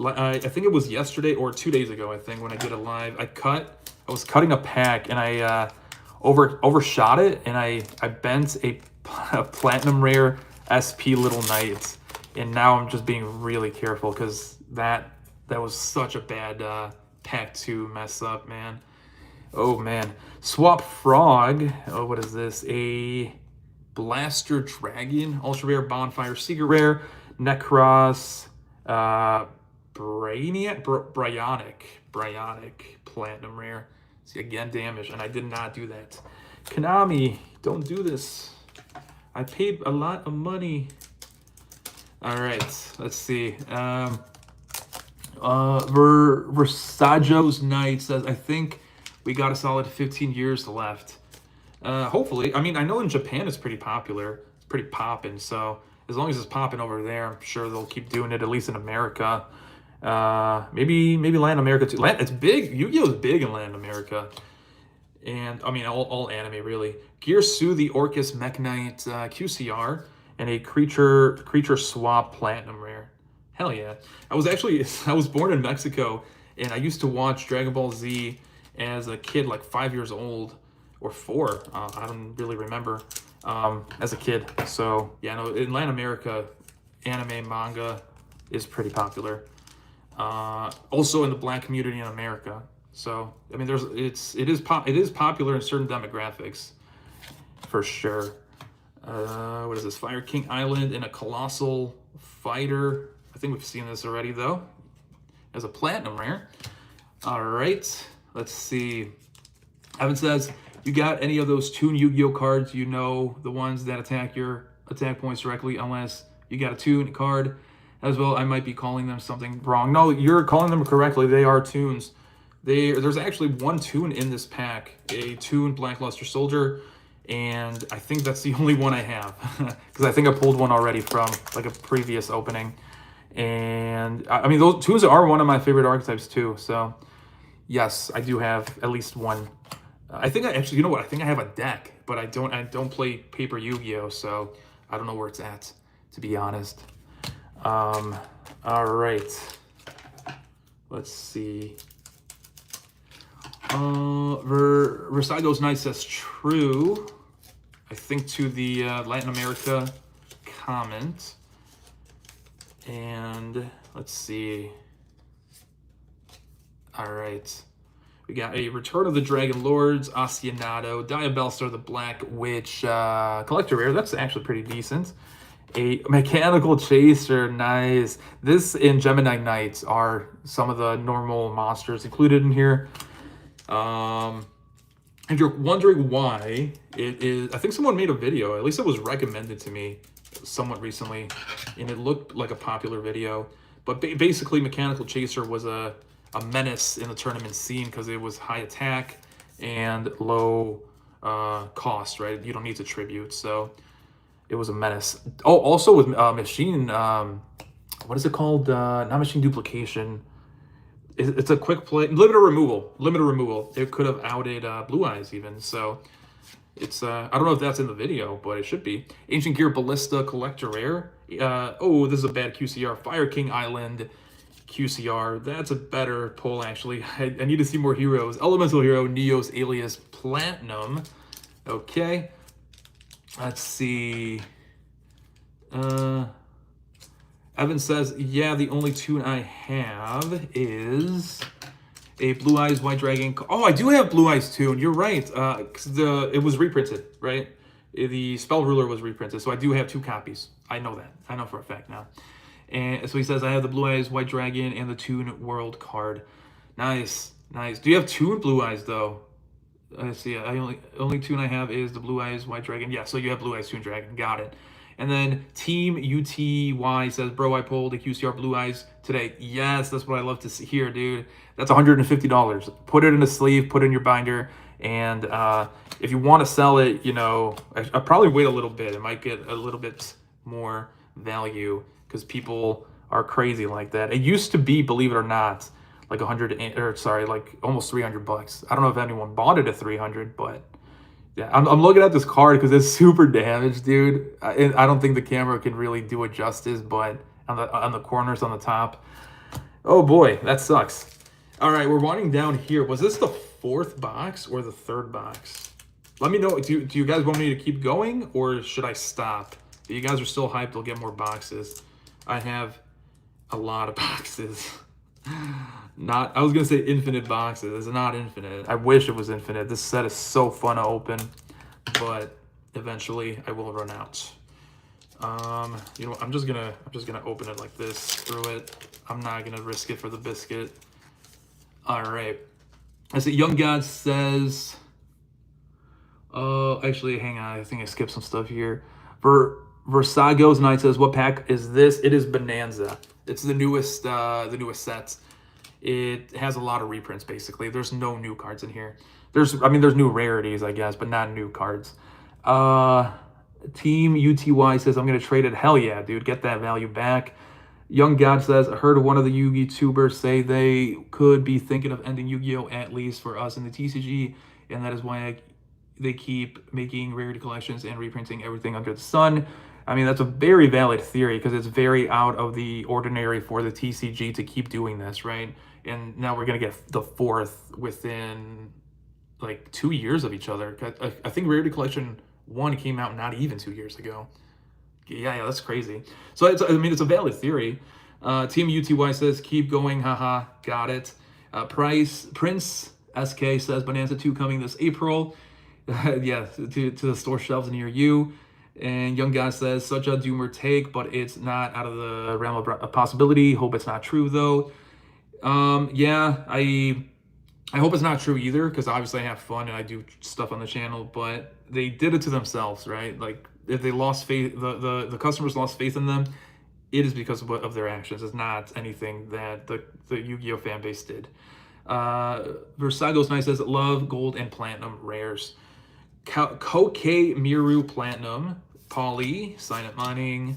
I think it was yesterday or 2 days ago, I think, when I did a live. I was cutting a pack, and I overshot it, and I bent a Platinum Rare SP Little Knight. And now I'm just being really careful, because that was such a bad pack to mess up, man. Oh, man. Swap Frog. Oh, what is this? A Blaster Dragon, Ultra Rare, Bonfire, Secret Rare, Necros, Bryonic, Platinum Rare. See, again, damage, and I did not do that. Konami, don't do this. I paid a lot of money. All right, let's see. Versajo's Knight says, I think we got a solid 15 years left. Hopefully. I mean, I know in Japan it's pretty popular. It's pretty popping. So as long as it's popping over there, I'm sure they'll keep doing it, at least in America. Maybe Latin America too. It's big. Yu-Gi-Oh! Is big in Latin America. And, I mean, all anime, really. Gearsu, the Orcus Mech Knight QCR, and a Creature Swap Platinum Rare. Hell yeah. I was born in Mexico, and I used to watch Dragon Ball Z as a kid, like 5 years old. Or 4, I don't really remember, as a kid. So, yeah, no, in Latin America, anime, manga is pretty popular. Also in the Black community in America. So, I mean, it is popular in certain demographics, for sure. What is this? Fire King Island and a Colossal Fighter. I think we've seen this already, though, as a Platinum Rare. All right, let's see. Evan says, you got any of those Toon Yu-Gi-Oh cards, you know, the ones that attack your attack points directly, unless you got a Toon card as well. I might be calling them something wrong. No, you're calling them correctly. They are Toons. There's actually 1 Toon in this pack, a Toon Blackluster Soldier, and I think that's the only one I have, because I think I pulled one already from like a previous opening. And I mean, those Toons are one of my favorite archetypes too. So yes, I do have at least one. I think actually, you know what? I think I have a deck, but I don't play paper Yu-Gi-Oh, so I don't know where it's at, to be honest. All right. Let's see. Versailles Knight says true. I think to the Latin America comment. And let's see. All right. We got a Return of the Dragon Lords, Aficionado, 𝗦𝗡𝗏𝗧𝗏 the Black Witch collector rare. That's actually pretty decent. A Mechanical Chaser, nice. This and Gemini Knights are some of the normal monsters included in here. If you're wondering why it is, I think someone made a video, at least it was recommended to me somewhat recently, and it looked like a popular video. But basically, Mechanical Chaser was a menace in the tournament scene because it was high attack and low cost, right? You don't need to tribute, so it was a menace. Oh, also with machine, what is it called? Not machine duplication. It's a quick play, limited removal. It could have outed Blue Eyes even, so it's, I don't know if that's in the video, but it should be. Ancient Gear Ballista Collector Rare. Oh, this is a bad QCR. Fire King Island QCR. That's a better pull, actually. I need to see more heroes. Elemental Hero, Neos Alias Platinum. Okay. Let's see. Evan says, yeah, the only tune I have is a Blue Eyes White Dragon. Oh, I do have Blue Eyes tune. You're right. Because it was reprinted, right? The Spell Ruler was reprinted, so I do have 2 copies. I know that. I know for a fact now. And so he says, I have the Blue Eyes White Dragon and the Toon World card. Nice, nice. Do you have Toon Blue Eyes, though? Let's see. Only tune I have is the Blue Eyes White Dragon. Yeah, so you have Blue Eyes Toon Dragon. Got it. And then Team UTY says, bro, I pulled a QCR Blue Eyes today. Yes, that's what I love to see here, dude. That's $150. Put it in a sleeve, put it in your binder. And if you want to sell it, you know, I'll probably wait a little bit. It might get a little bit more value because people are crazy like that. It used to be, believe it or not, like like almost $300. I don't know if anyone bought it at 300, but yeah, I'm looking at this card because it's super damaged, dude. I don't think the camera can really do it justice, but on the corners on the top. Oh boy, that sucks. All right, we're winding down here. Was this the 4th box or the 3rd box? Let me know. Do you guys want me to keep going or should I stop? If you guys are still hyped, I'll get more boxes. I have a lot of boxes. I was gonna say infinite boxes. It's not infinite. I wish it was infinite. This set is so fun to open, but eventually I will run out. You know, I'm just gonna open it like this through it. I'm not gonna risk it for the biscuit. All right. I see Young God says, actually, hang on. I think I skipped some stuff here. Versago's Knight says, what pack is this? It is Bonanza. It's the newest set. It has a lot of reprints, basically. There's no new cards in here. There's new rarities, I guess, but not new cards. Team UTY says, I'm going to trade it. Hell yeah, dude. Get that value back. Young God says, I heard one of the YouTubers say they could be thinking of ending Yu-Gi-Oh! At least for us in the TCG, and that is why they keep making rarity collections and reprinting everything under the sun. I mean, that's a very valid theory because it's very out of the ordinary for the TCG to keep doing this, right? And now we're going to get the 4th within like 2 years of each other. I think Rarity Collection 1 came out not even 2 years ago. Yeah, that's crazy. So, it's a valid theory. Team UTY says, keep going, haha, got it. Prince SK says, Bonanza 2 coming this April. Yeah, to the store shelves near you. And Young Guy says, such a doomer take, but it's not out of the realm of possibility. Hope it's not true, though. Yeah, I hope it's not true either, because obviously I have fun and I do stuff on the channel, but they did it to themselves, right? Like, if they lost faith, the customers lost faith in them, it is because of their actions. It's not anything that the Yu-Gi-Oh! Fan base did. Versago's Nice says, love gold and platinum rares. Koke Miru Platinum, Poly, Silent Mining,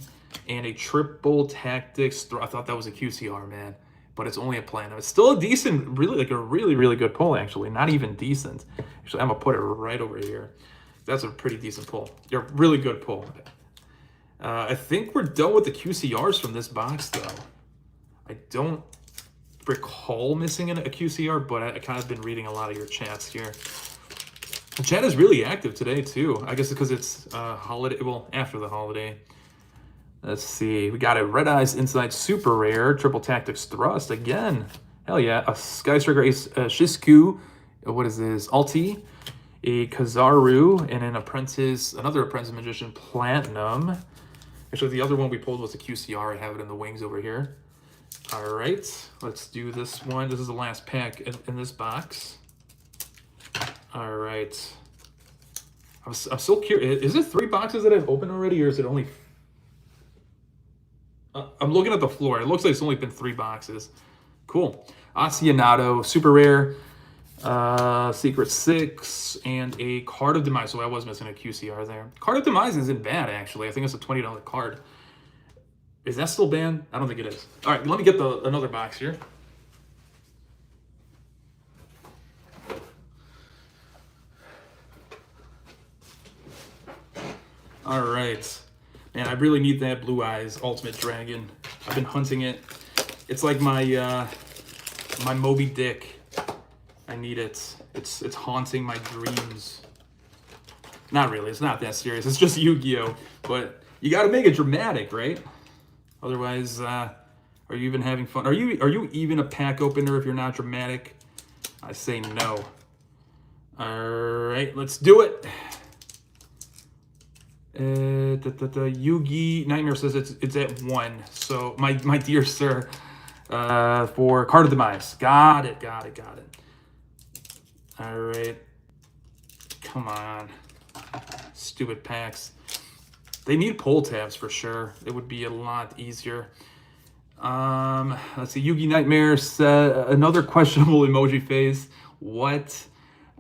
and a Triple Tactics. I thought that was a QCR, man, but it's only a platinum. It's still a decent, really good pull, actually. Not even decent. Actually, I'm going to put it right over here. That's a pretty decent pull. You're a really good pull. I think we're done with the QCRs from this box, though. I don't recall missing a QCR, but I kind of been reading a lot of your chats here. The chat is really active today, too. I guess because it's holiday, well, after the holiday. Let's see. We got a Red Eyes Inside Super Rare, Triple Tactics Thrust again. Hell yeah. A Sky Striker Ace Shisku. What is this? Alti. A Kazaru. And an Apprentice, another Apprentice Magician Platinum. Actually, the other one we pulled was a QCR. I have it in the wings over here. All right. Let's do this one. This is the last pack in this box. All right. I'm so curious. Is it 3 boxes that I've opened already, or is it only... I'm looking at the floor. It looks like it's only been 3 boxes. Cool. Acianato, Super Rare, Secret 6, and a Card of Demise. So I was missing a QCR there. Card of Demise isn't bad, actually. I think it's a $20 card. Is that still banned? I don't think it is. All right, let me get another box here. All right. Man, I really need that Blue Eyes Ultimate Dragon. I've been hunting it. It's like my my Moby Dick. I need it. It's haunting my dreams. Not really. It's not that serious. It's just Yu-Gi-Oh! But you got to make it dramatic, right? Otherwise, are you even having fun? Are you even a pack opener if you're not dramatic? I say no. All right, let's do it. Yugi Nightmare says it's at 1. So my dear sir, for Card of Demise. Got it. All right. Come on. Stupid packs. They need pull tabs for sure. It would be a lot easier. Let's see. Yugi Nightmare said another questionable emoji face. What?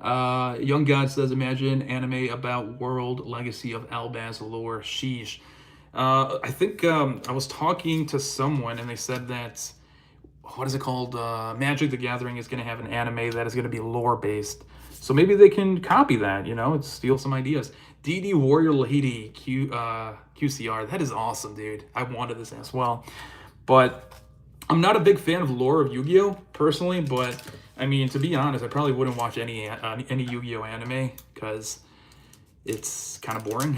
Young God says, imagine anime about world legacy of Albaz lore. Sheesh. I think I was talking to someone and they said that, what is it called? Magic the Gathering is going to have an anime that is going to be lore based. So maybe they can copy that, you know, and steal some ideas. DD Warrior Lahidi QCR. That is awesome, dude. I wanted this as well. But I'm not a big fan of lore of Yu-Gi-Oh! Personally, but I mean, to be honest, I probably wouldn't watch any Yu-Gi-Oh! Anime because it's kind of boring.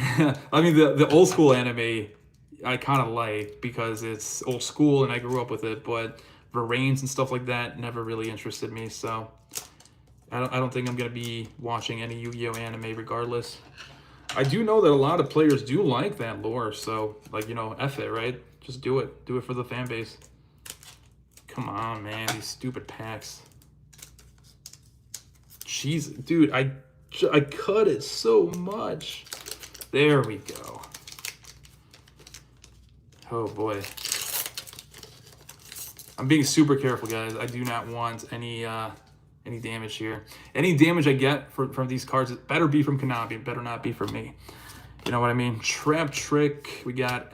I mean, the old school anime I kind of like because it's old school and I grew up with it, but Varaims and stuff like that never really interested me. So I don't think I'm gonna be watching any Yu-Gi-Oh! Anime regardless. I do know that a lot of players do like that lore, so like, you know, F it, right? Just do it. Do it for the fan base. Come on, man, these stupid packs. Jeez, dude, I cut it so much. There we go. Oh boy. I'm being super careful, guys. I do not want any damage here. Any damage I get from these cards, it better be from Konami. It better not be from me. You know what I mean? Trap Trick. We got,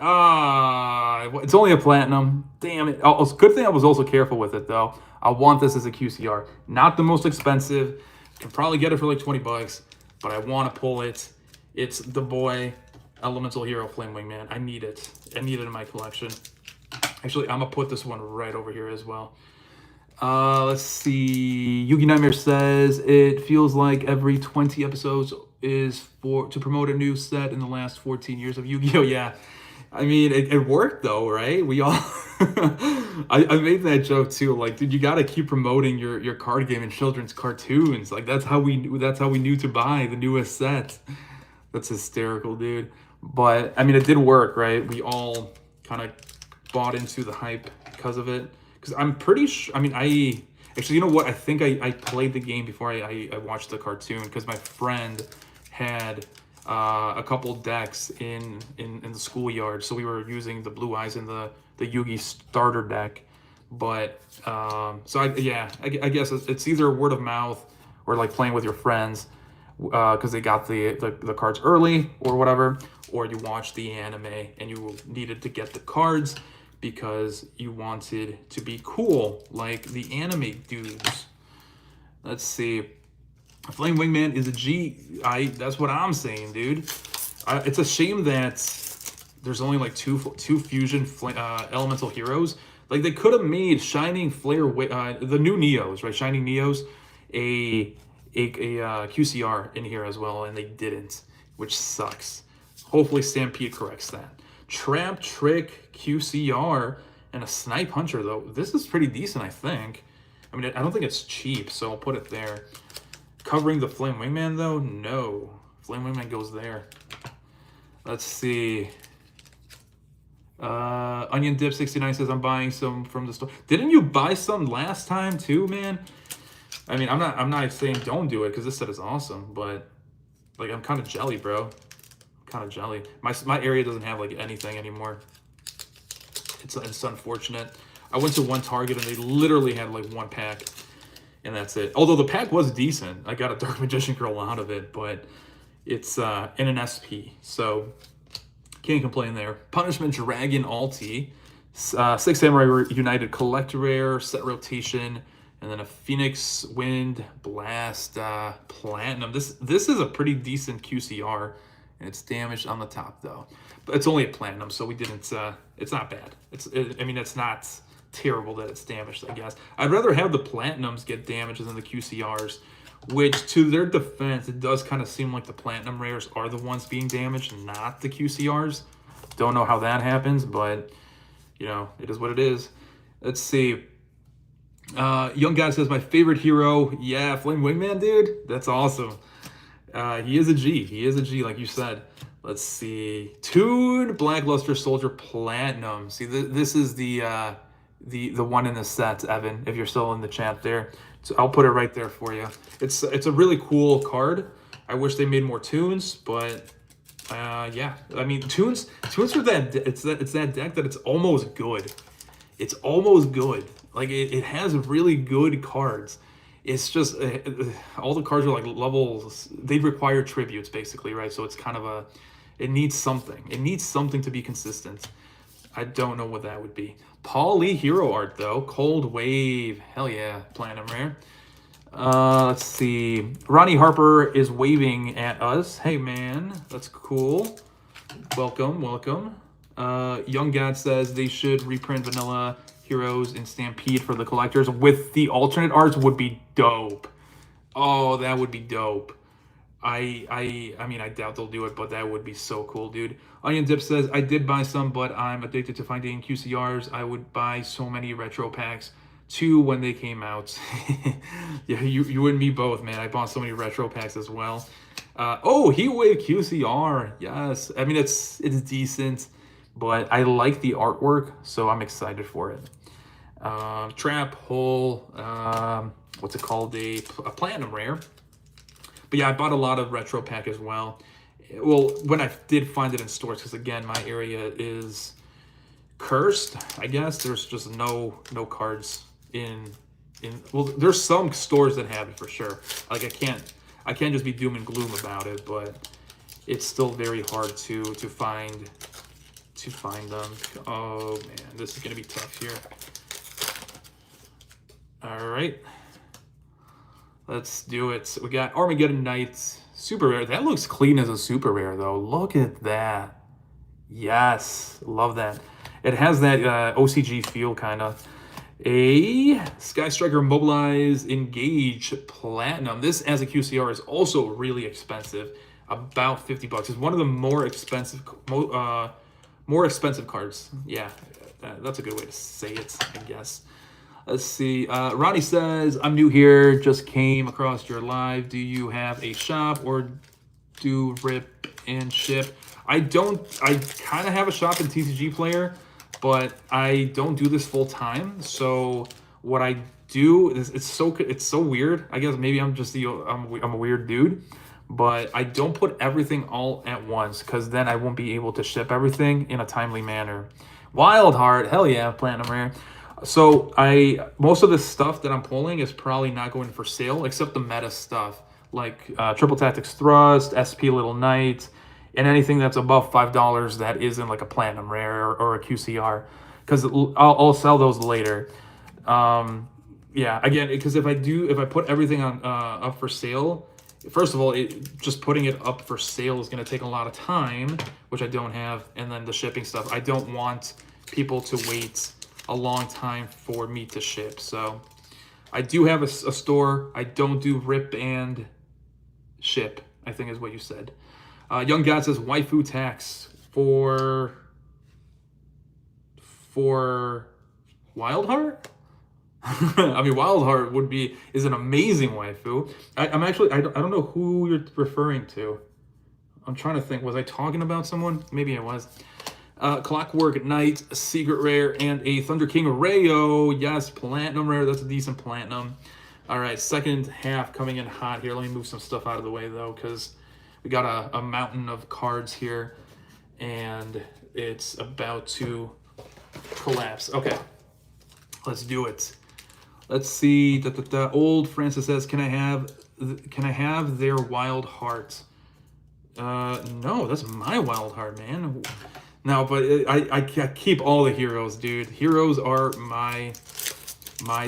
it's only a platinum. Damn it. Oh, good thing I was also careful with it, though. I want this as a QCR. Not the most expensive. Can probably get it for like 20 bucks, but I want to pull it. It's the boy, Elemental Hero Flame Wingman. I need it. I need it in my collection. Actually, I'm going to put this one right over here as well. Let's see. Yugi Nightmare says, it feels like every 20 episodes is to promote a new set in the last 14 years of Yu-Gi-Oh! Yeah. I mean, it worked though, right? We all... I made that joke too. Like, dude, you got to keep promoting your card game and children's cartoons. Like, that's how we knew to buy the newest set. That's hysterical, dude. But, I mean, it did work, right? We all kind of bought into the hype because of it. Because I'm pretty sure, I mean, actually, you know what? I think I played the game before I watched the cartoon because my friend had a couple decks in the schoolyard. So we were using the Blue Eyes and the Yugi starter deck. But, so I guess it's either word of mouth or like playing with your friends because they got the cards early or whatever. Or you watched the anime and you needed to get the cards because you wanted to be cool like the anime dudes. Let's see. Flame Wingman is a G. That's what I'm saying, dude. It's a shame that there's only like two fusion elemental heroes. Like, they could have made Shining Flare, the new Neos, right? Shining Neos, a QCR in here as well, and they didn't, which sucks. Hopefully Stampede corrects that. Trap Trick QCR and a Snipe Hunter, though. This is pretty decent, I think. I mean, I don't think it's cheap, so I'll put it there. Covering the Flame Wingman, though? No. Flame Wingman goes there. Let's see. Onion Dip 69 says, I'm buying some from the store. Didn't you buy some last time, too, man? I mean, I'm not saying don't do it, because this set is awesome, but, like, I'm kind of jelly, bro. Kind of jelly. My area doesn't have like anything anymore. It's unfortunate. I went to one Target and they literally had like one pack, and that's it. Although the pack was decent, I got a Dark Magician Girl out of it, but it's in an SP, so can't complain there. Punishment Dragon Alti, 6 Samurai United Collector Rare, set rotation, and then a Phoenix Wind Blast Platinum. This is a pretty decent QCR. And it's damaged on the top, though. But it's only a platinum, so we didn't... it's not bad. I mean, it's not terrible that it's damaged, I guess. I'd rather have the platinums get damaged than the QCRs, which, to their defense, it does kind of seem like the platinum rares are the ones being damaged, not the QCRs. Don't know how that happens, but, you know, it is what it is. Let's see. Young Guy says, my favorite hero. Yeah, Flame Wingman, dude. That's awesome. He is a G. He is a G, like you said. Let's see. Toon Blackluster Soldier Platinum. See, this is the one in the set, Evan, if you're still in the chat there. So I'll put it right there for you. It's a really cool card. I wish they made more tunes, but yeah. I mean, tunes are that it's that deck that it's almost good. It's almost good. Like it has really good cards. It's just all the cards are like levels. They require tributes basically, right? So it's kind of it needs something. It needs something to be consistent. I don't know what that would be. Paul Lee Hero Art though. Cold Wave. Hell yeah. Platinum Rare. Let's see. Ronnie Harper is waving at us. Hey man, that's cool. Welcome, welcome. Young God says they should reprint Vanilla Heroes and Stampede for the collectors with the alternate arts would be dope. Oh, that would be dope. I mean, I doubt they'll do it, but that would be so cool, dude. Onion Dip says, I did buy some, but I'm addicted to finding QCRs. I would buy so many retro packs too when they came out. Yeah, you and me both, man. I bought so many retro packs as well. Oh, Heatwave QCR. Yes. I mean, it's decent, but I like the artwork, so I'm excited for it. Trap Hole, what's it called? A Platinum Rare. But yeah, I bought a lot of retro pack as well. Well, when I did find it in stores, because again, my area is cursed, I guess. There's just no cards in well, there's some stores that have it for sure. Like I can't just be doom and gloom about it, but it's still very hard to find them. Oh man, this is gonna be tough here. All right, let's do it. So we got Armageddon Knights, super rare. That looks clean as a super rare though. Look at that. Yes, love that. It has that OCG feel kind of. A Sky Striker Mobilize Engage Platinum. This as a QCR is also really expensive, about $50. It's one of the more expensive cards. Yeah, that's a good way to say it, I guess. Let's see. Ronnie says, I'm new here, just came across your live. Do you have a shop or do rip and ship? I don't. I kind of have a shop in TCG Player, but I don't do this full time. So what I do is it's so weird. I guess maybe I'm just I'm a weird dude, but I don't put everything all at once because then I won't be able to ship everything in a timely manner. Wild Heart, hell yeah, Platinum Rare. So most of the stuff that I'm pulling is probably not going for sale except the meta stuff like Triple Tactics Thrust, SP Little Knight, and anything that's above $5 that isn't like a Platinum Rare or a QCR, because I'll sell those later. Yeah, again, because if I put everything on up for sale, first of all, just putting it up for sale is going to take a lot of time, which I don't have, and then the shipping stuff. I don't want people to wait a long time for me to ship. So I do have a store. I don't do rip and ship, I think is what you said. Young God says waifu tax for for Wild Heart. I mean, Wild Heart is an amazing waifu. I'm actually, I don't know who you're referring to. I'm trying to think. Was I talking about someone? Maybe I was. Clockwork Knight, a secret rare, and a Thunder King Rayo. Yes, platinum rare. That's a decent platinum. All right, second half coming in hot here. Let me move some stuff out of the way, though, because we got a mountain of cards here, and it's about to collapse. Okay, let's do it. Let's see. The old Francis says, "Can I have their Wild Heart?" No, that's my Wild Heart, man. No, but I keep all the heroes, dude. Heroes are my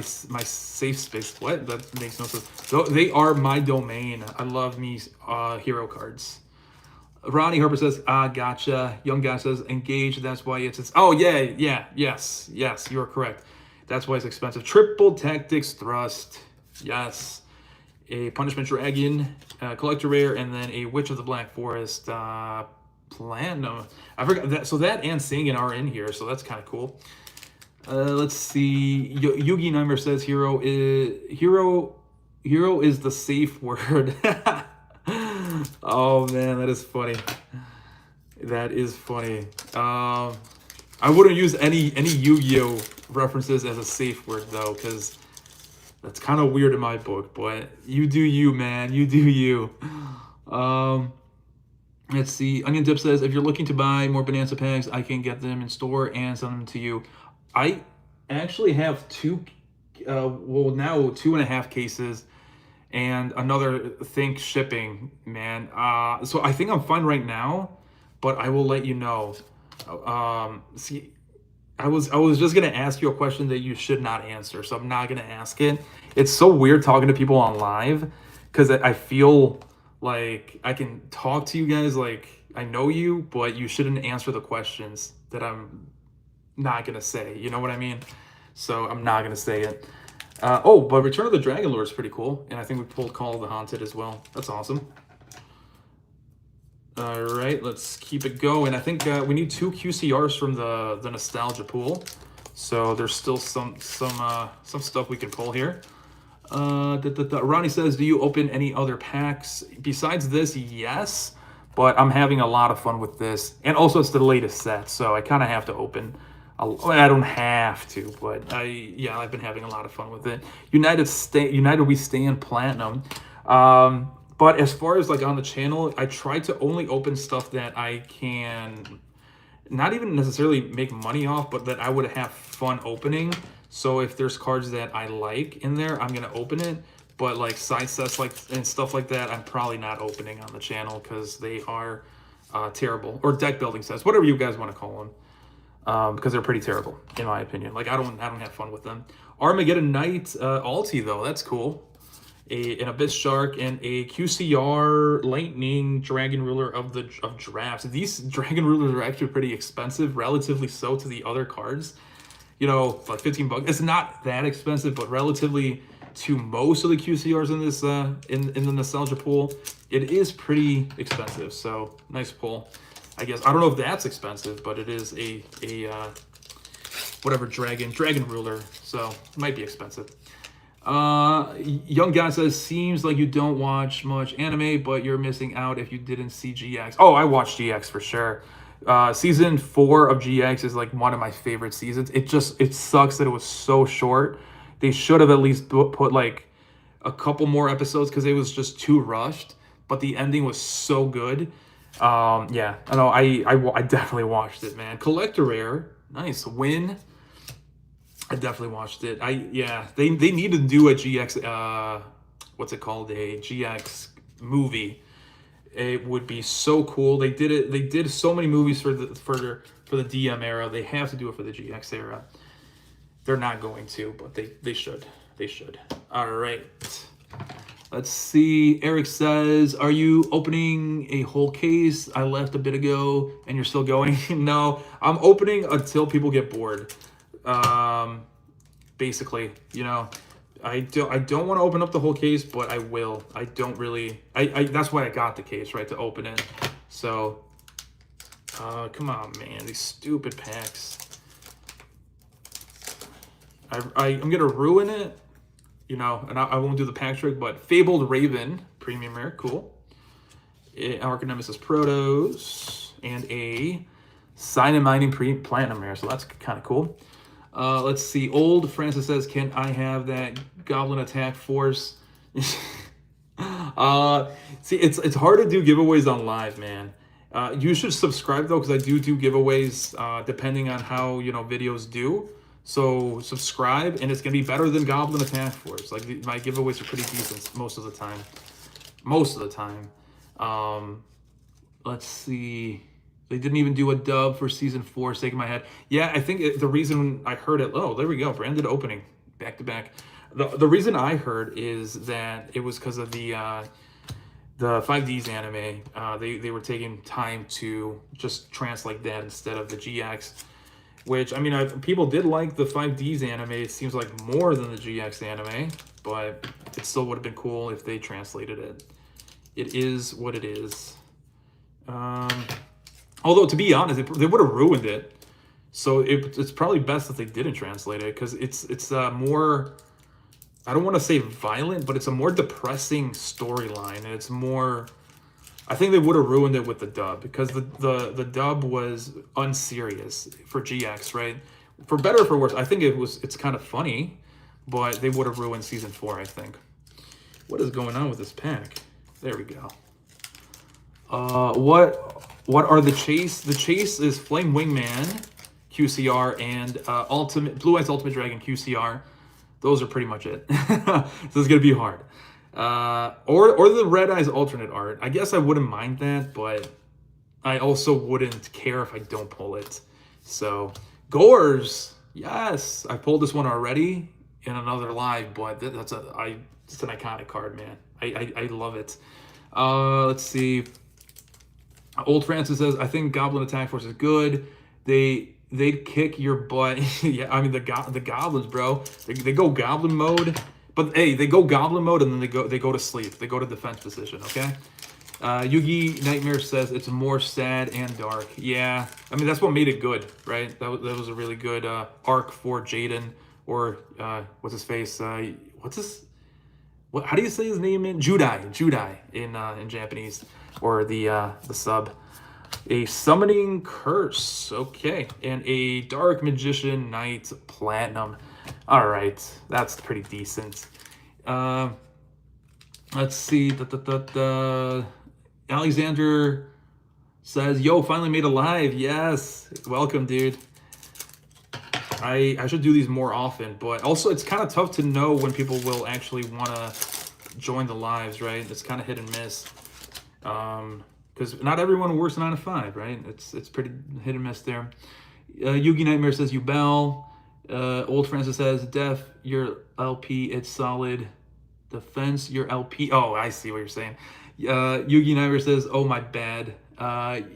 safe space. What? That makes no sense. So they are my domain. I love me hero cards. Ronnie Harper says, gotcha. Young guy says, engage. That's why it's oh yeah, yes, you are correct. That's why it's expensive. Triple Tactics Thrust. Yes. A Punishment Dragon, Collector Rare, and then a Witch of the Black Forest Platinum. I forgot that. So that and Singin are in here, so that's kind of cool. Let's see. Yugi Nightmare says hero is the safe word. Oh man, that is funny. That is funny. I wouldn't use any Yu-Gi-Oh references as a safe word though, because that's kind of weird in my book. But you do you, man. You do you. Let's see. Onion Dip says, if you're looking to buy more Bonanza packs, I can get them in store and send them to you. I actually have now 2.5 cases and another think shipping, man. So I think I'm fine right now, but I will let you know. See, I was just gonna ask you a question that you should not answer, so I'm not gonna ask it. It's so weird talking to people on live because I feel like I can talk to you guys like I know you, but you shouldn't answer the questions that I'm not gonna say. You know what I mean? So I'm not gonna say it. Oh, but Return of the Dragon Lord is pretty cool, and I think we pulled Call of the Haunted as well. That's awesome. All right, let's keep it going. I think we need 2 QCRs from the nostalgia pool, so there's still some stuff we can pull here. Ronnie says, do you open any other packs besides this? Yes, but I'm having a lot of fun with this, and also it's the latest set, so I kind of have to open. I don't have to, but I've been having a lot of fun with it. United We Stand Platinum. But as far as like on the channel, I try to only open stuff that I can not even necessarily make money off, but that I would have fun opening. So if there's cards that I like in there, I'm gonna open it. But like side sets and stuff like that, I'm probably not opening on the channel because they are terrible. Or deck building sets, whatever you guys want to call them, because they're pretty terrible in my opinion. Like I don't have fun with them. Armageddon Knight Alti though, that's cool. An Abyss Shark and a QCR Lightning Dragon Ruler of Drafts. These Dragon Rulers are actually pretty expensive, relatively so to the other cards. You know, like 15 bucks. It's not that expensive, but relatively to most of the QCRs in this in the nostalgia pool, it is pretty expensive. So nice pull, I guess. I don't know if that's expensive, but it is a whatever dragon ruler, so it might be expensive. Young guy says, seems like you don't watch much anime, but you're missing out if you didn't see GX. Oh, I watched GX for sure. Season 4 of GX is like one of my favorite seasons. It sucks that it was so short. They should have at least put like a couple more episodes because it was just too rushed, but the ending was so good. Yeah, I know. I definitely watched it, man. Collector Rare, nice win. I definitely watched it. They need to do a GX what's it called, a GX movie. It would be so cool. They did it. They did so many movies for the DM era. They have to do it for the GX era. They're not going to, but they should. They should. All right. Let's see. Eric says, "Are you opening a whole case? I left a bit ago, and you're still going." No, I'm opening until people get bored. Basically, you know, I don't want to open up the whole case, but I will. I don't really. That's why I got the case, right, to open it. So, come on, man, these stupid packs. I'm gonna ruin it, you know, and I won't do the pack trick, but Fabled Raven, premium rare, cool. Archnemesis Protos, and a Sign Mining Platinum rare, so that's kind of cool. Let's see, Old Francis says, can I have that Goblin Attack Force? See, it's hard to do giveaways on live, man. You should subscribe though, because I do giveaways depending on how, you know, videos do. So subscribe, and it's gonna be better than Goblin Attack Force. Like my giveaways are pretty decent most of the time. Most of the time. Let's see. They didn't even do a dub for season 4. Shaking my head. Yeah, I think the reason I heard it. Oh, there we go. Branded opening back to back. The reason I heard is that it was because of the 5Ds anime. They were taking time to just translate that instead of the GX, which, I mean, people did like the 5Ds anime. It seems like more than the GX anime, but it still would have been cool if they translated it. It is what it is. Although, to be honest, they would have ruined it. So it's probably best that they didn't translate it, because it's more, I don't want to say violent, but it's a more depressing storyline, and it's more, I think they would have ruined it with the dub, because the dub was unserious for GX, right? For better or for worse, I think it's kind of funny, but they would have ruined season 4, I think. What is going on with this pack? There we go. What are the chase? The chase is Flame Wingman QCR and Blue Eyes Ultimate Dragon QCR. Those are pretty much it. So it's gonna be hard. Or the Red Eyes alternate art. I guess I wouldn't mind that, but I also wouldn't care if I don't pull it. So Gores, yes, I pulled this one already in another live, but it's an iconic card, man. I love it. Let's see. Old Francis says, I think Goblin Attack Force is good. They'd kick your butt. Yeah, I mean the goblins, bro. They go goblin mode, but hey, they go goblin mode and then they go to sleep. They go to defense position. Okay. Yugi Nightmare says it's more sad and dark. Yeah, I mean that's what made it good, right? That was a really good arc for Jaden, or what's his face? How do you say his name in Judai in Japanese, or the sub. A Summoning Curse, okay, and a Dark Magician Knight Platinum. All right, that's pretty decent. Let's see. Alexander says, "Yo, finally made a live." Yes, welcome, dude. I should do these more often, but also it's kind of tough to know when people will actually want to join the lives, right? It's kind of hit and miss. Because not everyone works 9 to 5, right? It's pretty hit and miss there. Yugi Nightmare says, you bell. Old Francis says, def, your LP, it's solid. Defense, your LP. Oh, I see what you're saying. Yugi Nightmare says, oh, my bad.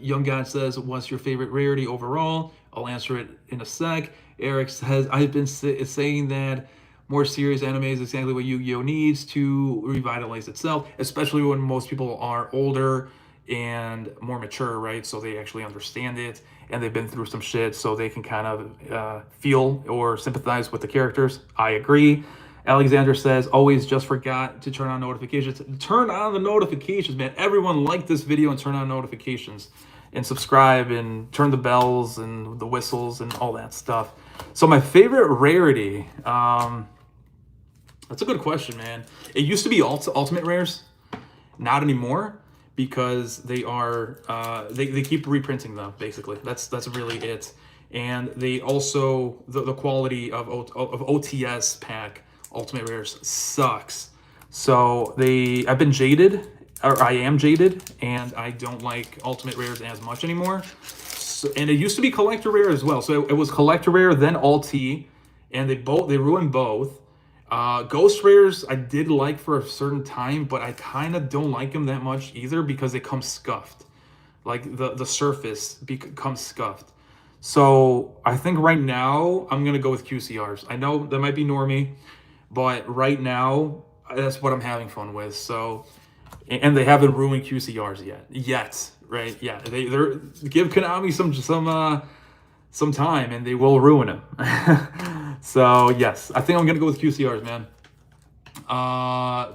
Young God says, what's your favorite rarity overall? I'll answer it in a sec. Eric says, I've been saying that more serious anime is exactly what Yu-Gi-Oh needs to revitalize itself, especially when most people are older and more mature, right? So they actually understand it, and they've been through some shit, so they can kind of feel or sympathize with the characters. I agree. Alexander says, always just forgot to turn on notifications. Turn on the notifications, man. Everyone like this video and turn on notifications and subscribe and turn the bells and the whistles and all that stuff. So my favorite rarity, that's a good question, man. It used to be ultimate rares, not anymore, because they are they keep reprinting them, basically. That's really it. And they also the quality of OTS pack ultimate rares sucks. So I've been jaded, or I am jaded, and I don't like ultimate rares as much anymore. So, and it used to be collector rare as well. So it was collector rare, then ulti, and they ruined both. Ghost rares I did like for a certain time, but I kind of don't like them that much either, because they come scuffed. Like the surface becomes scuffed. So I think right now I'm gonna go with QCRs. I know that might be normie, but right now that's what I'm having fun with. So, and they haven't ruined QCRs yet, right? Yeah, they're give Konami some time, and they will ruin them. So yes, I think I'm gonna go with QCRs, man.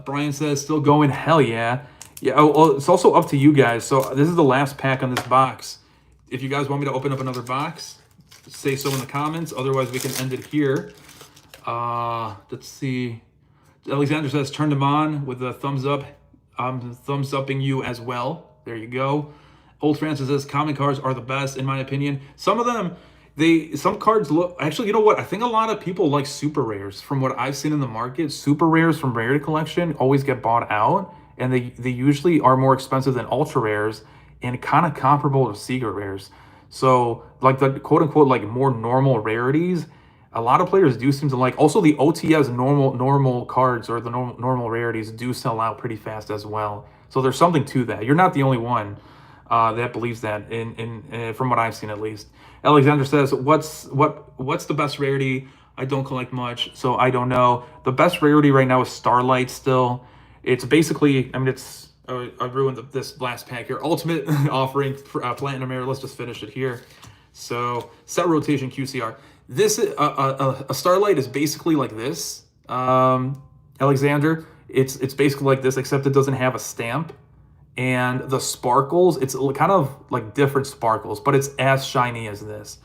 Brian says still going. Hell yeah. Yeah. Oh, it's also up to you guys. So this is the last pack on this box. If you guys want me to open up another box, say so in the comments. Otherwise, we can end it here. Let's see. Alexander says turn them on with a thumbs up. I'm thumbs upping you as well. There you go. Old Francis says common cards are the best in my opinion. Some of them, some cards look, actually, you know what? I think a lot of people like super rares. From what I've seen in the market, super rares from Rarity Collection always get bought out, and they usually are more expensive than ultra rares and kind of comparable to secret rares. So like the quote unquote like more normal rarities, a lot of players do seem to like. Also, the OTS normal cards or the normal rarities do sell out pretty fast as well. So there's something to that. You're not the only one that believes that, in from what I've seen at least. Alexander says, what's the best rarity? I don't collect much, so I don't know. The best rarity right now is Starlight still. It's basically, I mean, it's, I ruined this last pack here. Ultimate offering, Platinum Rare. Let's just finish it here. So set rotation QCR. This a Starlight is basically like this, Alexander. It's basically like this, except it doesn't have a stamp, and the sparkles, it's kind of like different sparkles, but it's as shiny as this.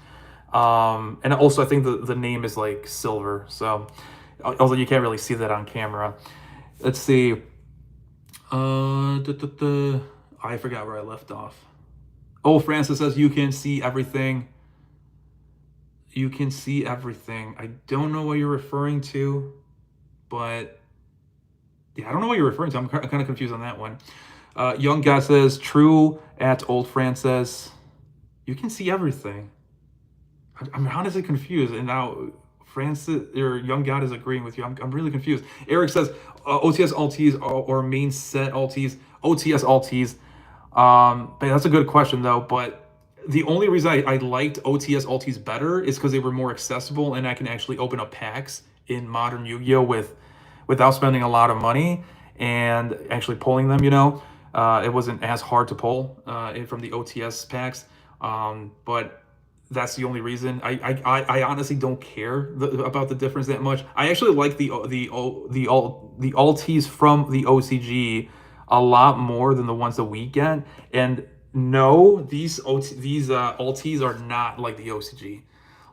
And also I think the name is like silver. So although you can't really see that on camera. Let's see. I forgot where I left off. Oh, Francis says you can see everything. You can see everything. I don't know what you're referring to, but yeah, I don't know what you're referring to. I'm kind of confused on that one. Young guy says, true at Old Francis. You can see everything. I'm honestly confused. And now Francis, or Young God is agreeing with you. I'm really confused. Eric says, OTS Alties or main set Alties. OTS Alties. But that's a good question though. But the only reason I liked OTS Alties better is because they were more accessible, and I can actually open up packs in modern Yu-Gi-Oh without spending a lot of money and actually pulling them, you know. It wasn't as hard to pull from the OTS packs, but that's the only reason. I honestly don't care about the difference that much. I actually like the alties from the OCG a lot more than the ones that we get. And no, these alties are not like the OCG.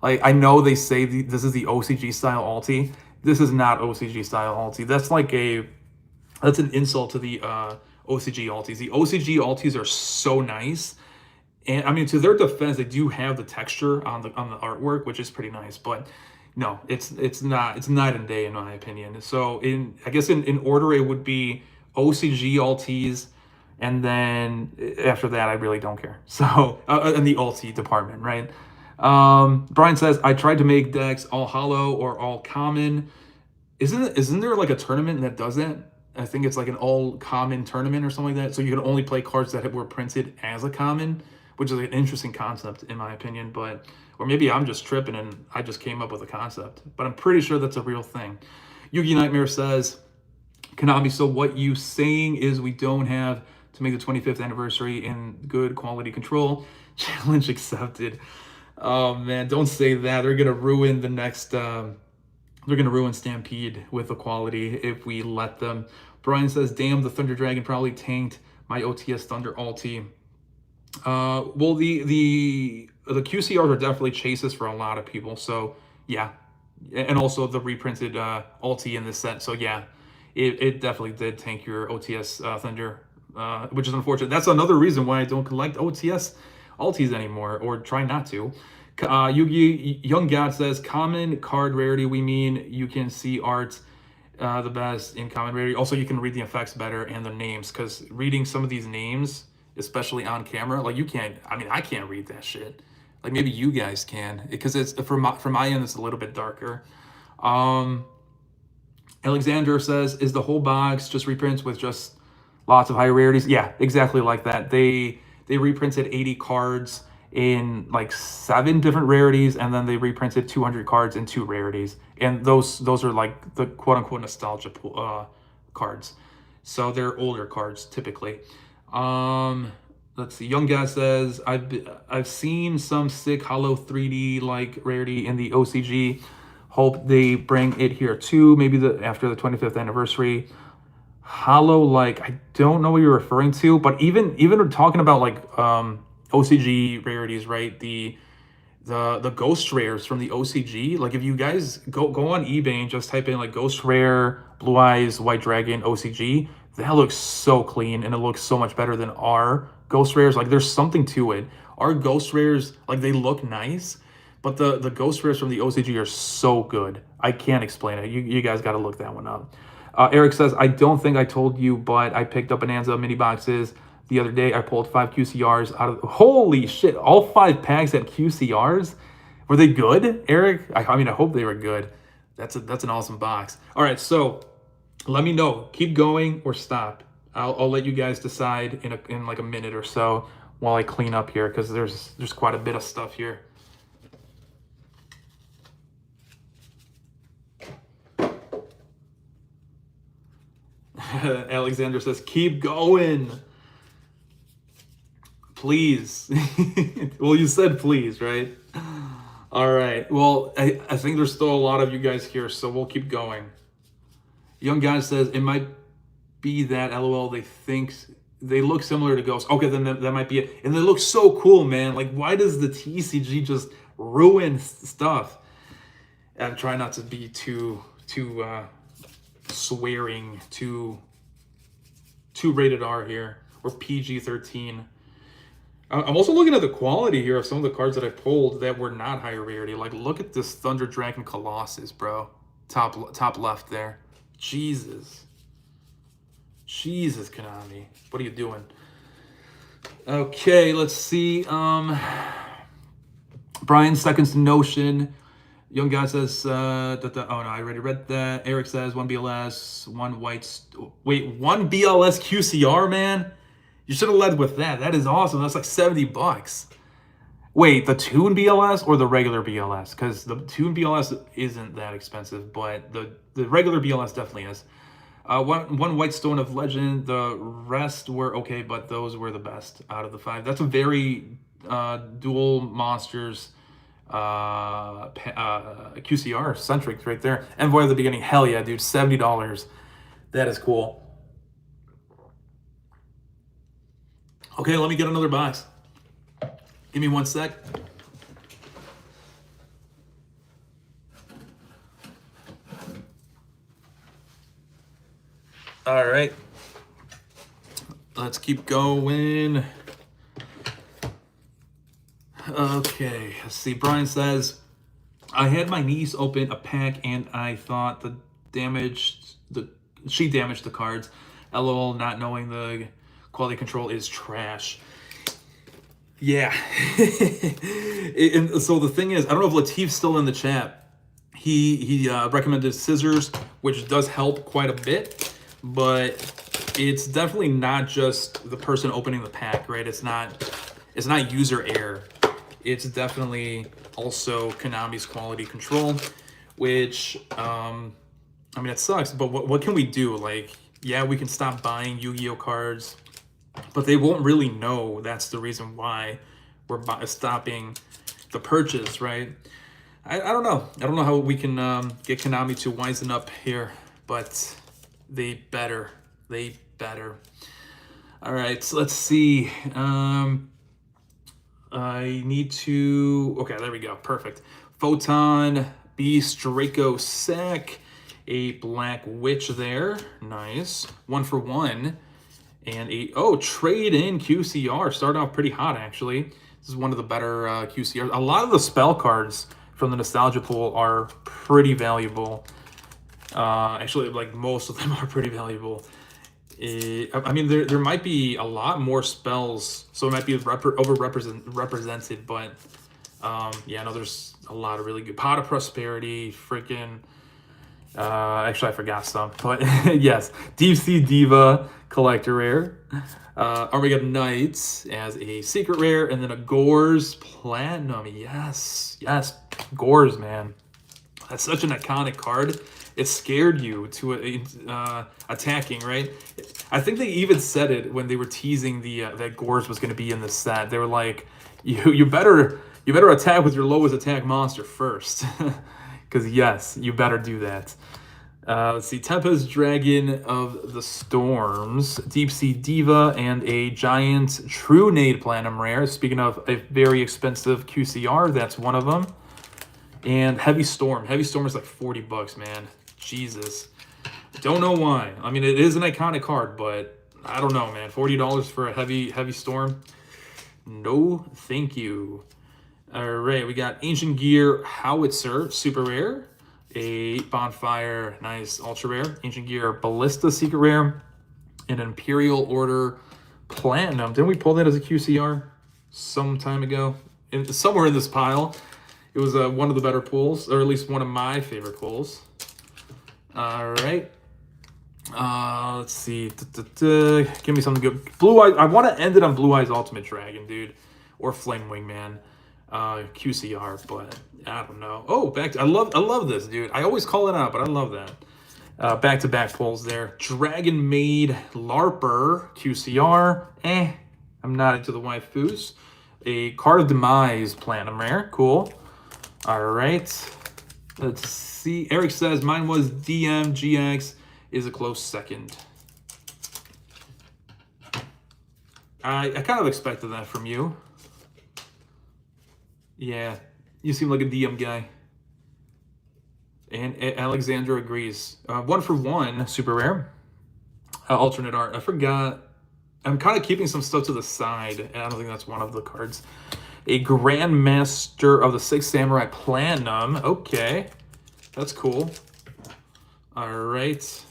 Like, I know they say this is the OCG style alti. This is not OCG style alti. That's like that's an insult to the OCG alties. The OCG alties are so nice, and I mean, to their defense, they do have the texture on the artwork, which is pretty nice. But no, it's night and day in my opinion. So I guess in order it would be OCG alties, and then after that I really don't care. So in the alti department, right? Brian says, I tried to make decks all hollow or all common. Isn't there like a tournament that does that? I think it's like an all common tournament or something like that. So you can only play cards that were printed as a common, which is an interesting concept in my opinion. But, or maybe I'm just tripping and I just came up with a concept, but I'm pretty sure that's a real thing. Yugi Nightmare says, Konami, so what you saying is we don't have to make the 25th anniversary in good quality control. Challenge accepted. Oh man, don't say that. They're gonna ruin the next they're gonna ruin Stampede with the quality if we let them. Brian says, damn, the Thunder Dragon probably tanked my OTS Thunder Alti. Well, the QCRs are definitely chases for a lot of people, so yeah. And also the reprinted Alti in this set, so yeah, it definitely did tank your OTS Thunder, which is unfortunate. That's another reason why I don't collect OTS Altis anymore, or try not to. Yugi Young God says, common card rarity, we mean you can see art the best in common rarity. Also, you can read the effects better and the names, because reading some of these names, especially on camera, like you can't, I mean, I can't read that shit. Like maybe you guys can, because it's from my end, it's a little bit darker. Alexander says, is the whole box just reprints with just lots of high rarities? Yeah, exactly like that. They reprinted 80 cards in like 7 different rarities, and then they reprinted 200 cards in 2 rarities, and those are like the quote-unquote nostalgia cards, so they're older cards typically. Let's see. Young guy says, I've seen some sick hollow 3D like rarity in the OCG. Hope they bring it here too, maybe after the 25th anniversary. Hollow, like, I don't know what you're referring to, but even talking about like OCG rarities, right? The ghost rares from the OCG. Like, if you guys go on eBay and just type in like ghost rare, blue eyes, white dragon, OCG, that looks so clean and it looks so much better than our ghost rares. Like, there's something to it. Our ghost rares, like, they look nice, but the ghost rares from the OCG are so good. I can't explain it. You guys got to look that one up. Eric says, I don't think I told you, but I picked up Bonanza mini boxes the other day. I pulled 5 QCRs out of... Holy shit, all 5 packs had QCRs? Were they good, Eric? I mean, I hope they were good. That's an awesome box. All right, so let me know. Keep going or stop. I'll let you guys decide in like a minute or so while I clean up here, because there's quite a bit of stuff here. Alexander says, keep going. Please. Well, you said please, right? All right. Well, I think there's still a lot of you guys here, so we'll keep going. Young guy says, it might be that LOL, they look similar to Ghost. Okay, then that might be it. And they look so cool, man. Like, why does the TCG just ruin stuff? I'm trying not to be too swearing, too rated R here, or PG-13. I'm also looking at the quality here of some of the cards that I pulled that were not higher rarity. Like, look at this Thunder Dragon Colossus, bro. Top left there. Jesus, Konami, what are you doing? Okay, let's see. Brian seconds to Notion. Young guy says, oh no, I already read that. Eric says 1 BLS, 1 white. Wait, 1 BLS QCR, man? You should have led with that. That is awesome. That's like $70. Wait, the Toon BLS or the regular BLS? Because the Toon BLS isn't that expensive, but the regular BLS definitely is. One White Stone of Legend. The rest were okay, but those were the best out of the 5. That's a very Duel Monsters QCR centric right there. Envoy of the Beginning. Hell yeah, dude. $70. That is cool. Okay, let me get another box. Give me 1 sec. All right. Let's keep going. Okay, let's see. Brian says, I had my niece open a pack and I thought she damaged the cards. LOL, not knowing the quality control is trash. Yeah. And so the thing is, I don't know if Latif's still in the chat. He recommended scissors, which does help quite a bit, but it's definitely not just the person opening the pack, right? It's not user error. It's definitely also Konami's quality control, which I mean, it sucks, but what can we do? Like, yeah, we can stop buying Yu-Gi-Oh cards, but they won't really know that's the reason why we're stopping the purchase, right? I don't know. I don't know how we can get Konami to wisen up here, but they better. They better. All right, so let's see. I need to... Okay, there we go. Perfect. Photon, Beast, Draco, Sack, a Black Witch there. Nice. 1 for 1. And a trade-in QCR. Started off pretty hot, actually. This is one of the better QCRs. A lot of the spell cards from the Nostalgia Pool are pretty valuable. Actually, like, most of them are pretty valuable. I mean, there might be a lot more spells, so it might be represented, but yeah, no, there's a lot of really good. Pot of Prosperity, freaking... actually, I forgot some, but yes, Deep Sea Diva collector rare, Armageddon Knights as a secret rare, and then a Gores Platinum. Yes, Gores, man, that's such an iconic card. It scared you to attacking, right? I think they even said it when they were teasing that Gores was going to be in the set. They were like, you better attack with your lowest attack monster first. Because yes, you better do that. Let's see, Tempest Dragon of the Storms, Deep Sea Diva, and a Giant True Nade Platinum Rare. Speaking of a very expensive QCR, that's one of them. And Heavy Storm. Heavy Storm is like 40 bucks, man. Jesus. Don't know why. I mean, it is an iconic card, but I don't know, man. $40 for a Heavy Storm? No, thank you. All right, we got Ancient Gear Howitzer, super rare. A Bonfire, nice, ultra rare. Ancient Gear Ballista, secret rare. And Imperial Order Platinum. Didn't we pull that as a QCR some time ago? Somewhere in this pile. It was one of the better pulls, or at least one of my favorite pulls. All right. Let's see. Give me something good. Blue Eyes. I want to end it on Blue Eyes Ultimate Dragon, dude, or Flame Wingman, QCR. But I don't know. Oh, back. I love this, dude. I always call it out, but I love that. Back-to-back pulls there. Dragon Maid Larper QCR. I'm not into the waifus. A Card of Demise Platinum Rare. Cool. All right. Let's see. Eric says mine was DMGX. Is a close second. I kind of expected that from you. Yeah, you seem like a DM guy. And Alexandra agrees. 1 for 1, super rare. Alternate art. I forgot. I'm kind of keeping some stuff to the side, and I don't think that's one of the cards. A Grandmaster of the Six Samurai Platinum. Okay, that's cool. All right.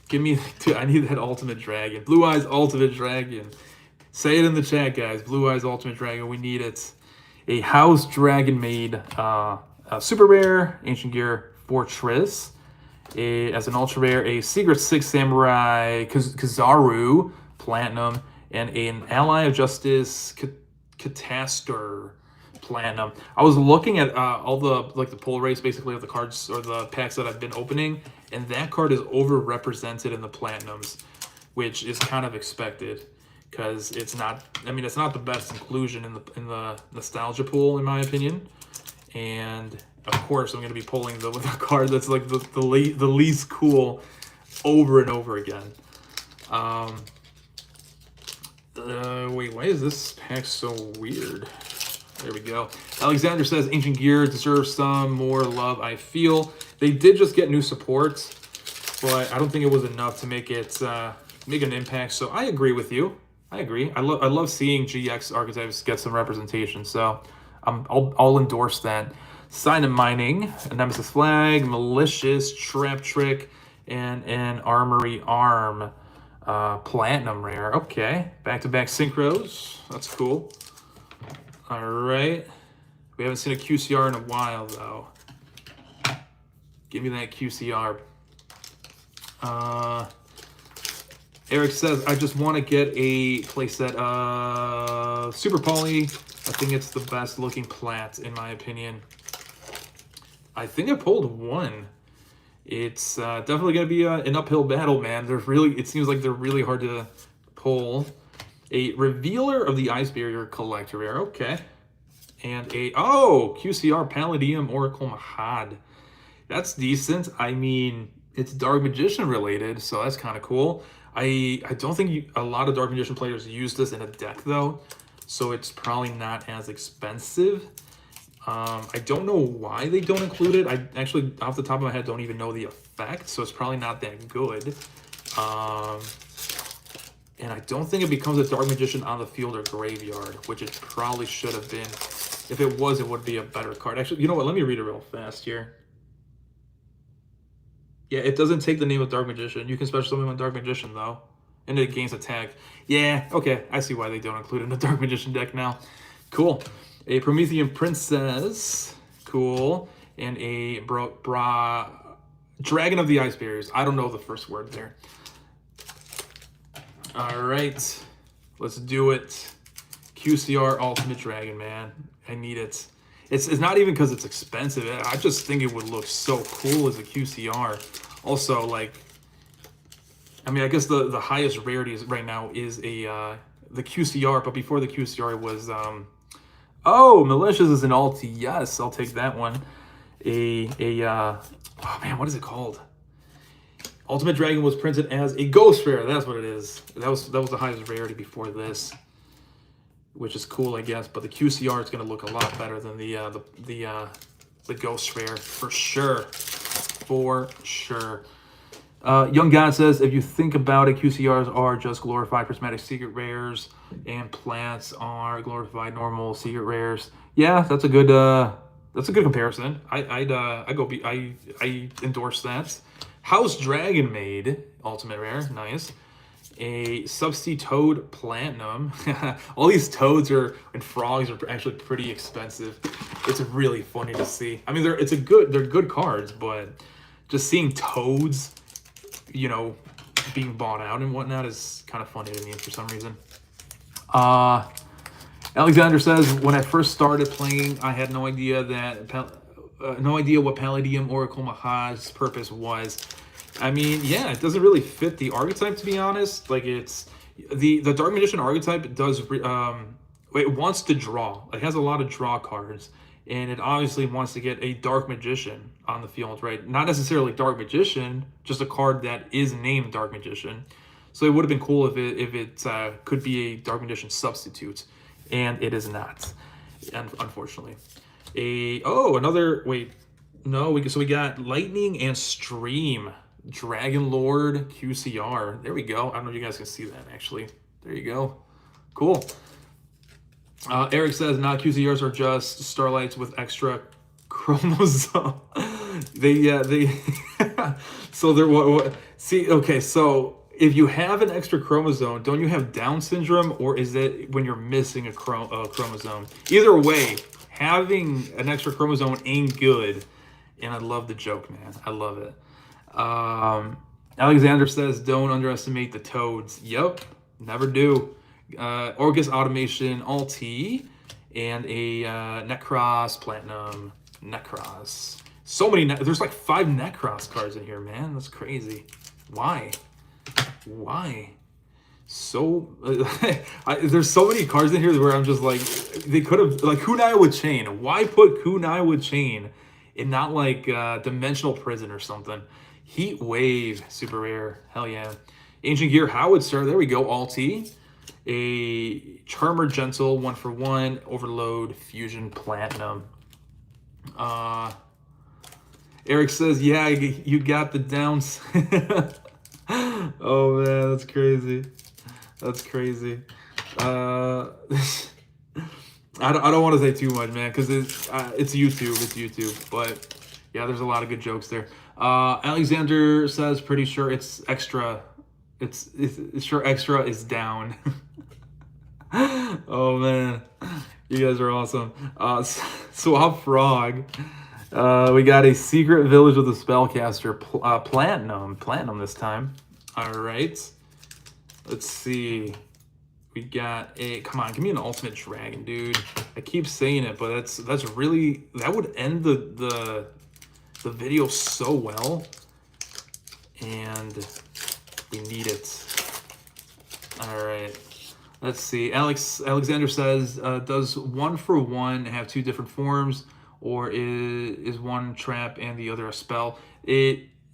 Give me, dude, I need that Ultimate Dragon. Blue Eyes Ultimate Dragon. Say it in the chat, guys. Blue Eyes Ultimate Dragon. We need it. A House Dragon Maid super rare. Ancient Gear Fortress. As an ultra rare, a Secret Six Samurai 𝗪𝗪 Platinum. And an Ally of Justice 𝗦𝗪𝗪𝗪 Platinum. I was looking at all the the pull rates basically of the cards or the packs that I've been opening, and that card is overrepresented in the platinums, which is kind of expected because it's not. I mean, it's not the best inclusion in the nostalgia pool in my opinion, and of course I'm going to be pulling the card that's like the least cool over and over again. Wait, why is this pack so weird? There we go. Alexander says Ancient Gear deserves some more love, I feel. They did just get new support, but I don't think it was enough to make it make an impact. So I agree with you. I agree. I love seeing GX archetypes get some representation. So I'll endorse that. Sign of Mining, a Nemesis Flag, Malicious, Trap Trick, and an Armory Arm Platinum Rare. Okay, back-to-back synchros. That's cool. All right. We haven't seen a QCR in a while, though. Give me that QCR. Eric says, I just want to get a playset Super Poly. I think it's the best looking plat, in my opinion. I think I pulled one. It's definitely going to be an uphill battle, man. It seems like they're really hard to pull. A Revealer of the Ice Barrier Collector Rare, okay. And a, QCR Palladium Oracle Mahad. That's decent. I mean, it's Dark Magician related, so that's kind of cool. I don't think a lot of Dark Magician players use this in a deck, though, so it's probably not as expensive. I don't know why they don't include it. I actually, off the top of my head, don't even know the effect, so it's probably not that good. And I don't think it becomes a Dark Magician on the field or graveyard, which it probably should have been. If it was, it would be a better card. Actually, you know what? Let me read it real fast here. Yeah, it doesn't take the name of Dark Magician. You can special summon with Dark Magician, though. And it gains attack. Yeah, okay. I see why they don't include it in the Dark Magician deck now. Cool. A Promethean Princess. Cool. And a Dragon of the Ice Barriers. I don't know the first word there. All right, let's do it. QCR Ultimate Dragon, man. I need it. It's not even because it's expensive. I just think it would look so cool as a QCR. Also, like, I mean, I guess the highest rarity right now is the QCR, but before the QCR was, oh, Malicious is an alt. Yes, I'll take that one. oh man, what is it called? Ultimate Dragon was printed as a ghost rare. That's what it is. That was the highest rarity before this, which is cool, I guess. But the QCR is going to look a lot better than the ghost rare for sure, for sure. Young God says, if you think about it, QCRs are just glorified prismatic secret rares, and plants are glorified normal secret rares. Yeah, that's a good comparison. I endorse that. House Dragon Maid, ultimate rare, nice. A Subsea Toad Platinum. All these toads and frogs are actually pretty expensive. It's really funny to see. I mean, they're good cards, but just seeing toads, you know, being bought out and whatnot is kind of funny to me for some reason. Alexander says, when I first started playing, I had no idea what Palladium Oracle Maha's purpose was. I mean, yeah, it doesn't really fit the archetype, to be honest. Like, it's the Dark Magician archetype does it wants to draw. It has a lot of draw cards, and it obviously wants to get a Dark Magician on the field, right? Not necessarily Dark Magician, just a card that is named Dark Magician. So it would have been cool if it could be a Dark Magician substitute, and it is not, unfortunately. So we got Lightning and Stream Dragon Lord QCR. There we go. I don't know if you guys can see that, actually. There you go. Cool. Eric says, QCRs are just Starlights with extra chromosome. So they're see, okay, so if you have an extra chromosome, don't you have Down syndrome, or is it when you're missing a chromosome? Either way, having an extra chromosome ain't good. And I love the joke, man. I love it. Alexander says, don't underestimate the toads. Yep, never do. Orcus Automation Alt-T and a Necros Platinum. Necros. So many, there's like 5 Necros cards in here, man. That's crazy. Why? So there's so many cards in here where I'm just like, they could have, like, 𝗦𝗢𝗣𝗣𝗅. Why put 𝗦𝗢𝗣𝗣𝗅 in not like Dimensional Prison or something? Heat Wave, super rare, hell yeah. Ancient Gear Howitzer, there we go, Alt-T. A Charmer Gentle, 1-for-1, Overload, Fusion Platinum. Eric says, yeah, you got the downs. Oh man, that's crazy. That's crazy. I don't want to say too much, man, because it's YouTube. It's YouTube. But yeah, there's a lot of good jokes there. Alexander says, pretty sure it's extra. It's sure extra is down. Oh man, you guys are awesome. Swap Frog. We got a Secret Village with a Spellcaster, platinum this time. All right, let's see. We got a, come on, give me an Ultimate Dragon, dude. I keep saying it, but that's really, that would end the video so well, and we need it. All right, let's see. Alexander says, does 1-for-1 have 2 different forms, or is one trap and the other a spell?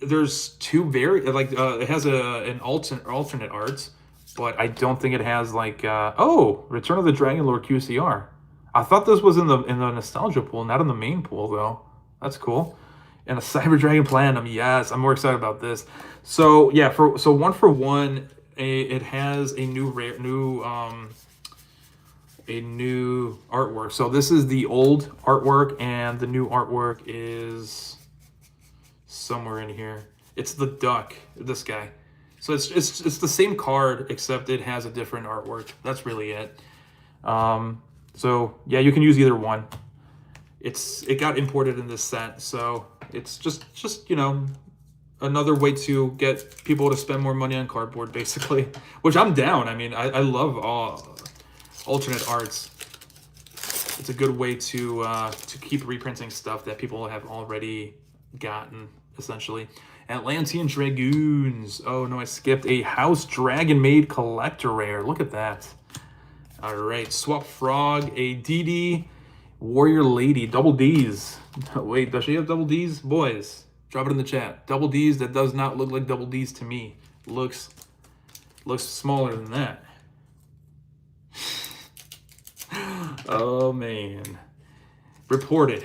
There's 2 it has an alternate art, but I don't think it has like Return of the Dragon Lord QCR. I thought this was in the nostalgia pool, not in the main pool though. That's cool. And a Cyber Dragon Platinum, yes, I'm more excited about this. So yeah, so 1-for-1, it has a new artwork. So this is the old artwork, and the new artwork is somewhere in here. It's the duck, this guy. So it's the same card, except it has a different artwork. That's really it. So yeah, you can use either one. It got imported in this set, so it's just you know, another way to get people to spend more money on cardboard, basically. Which I'm down. I mean, I love all alternate arts. It's a good way to keep reprinting stuff that people have already gotten, essentially. Atlantean Dragoons. Oh no, I skipped a House Dragon Maid Collector Rare. Look at that. All right, Swap Frog, a DD Warrior Lady, double D's. Wait, does she have double D's? Boys, drop it in the chat. Double D's, that does not look like double D's to me. Looks smaller than that. Oh man. Reported.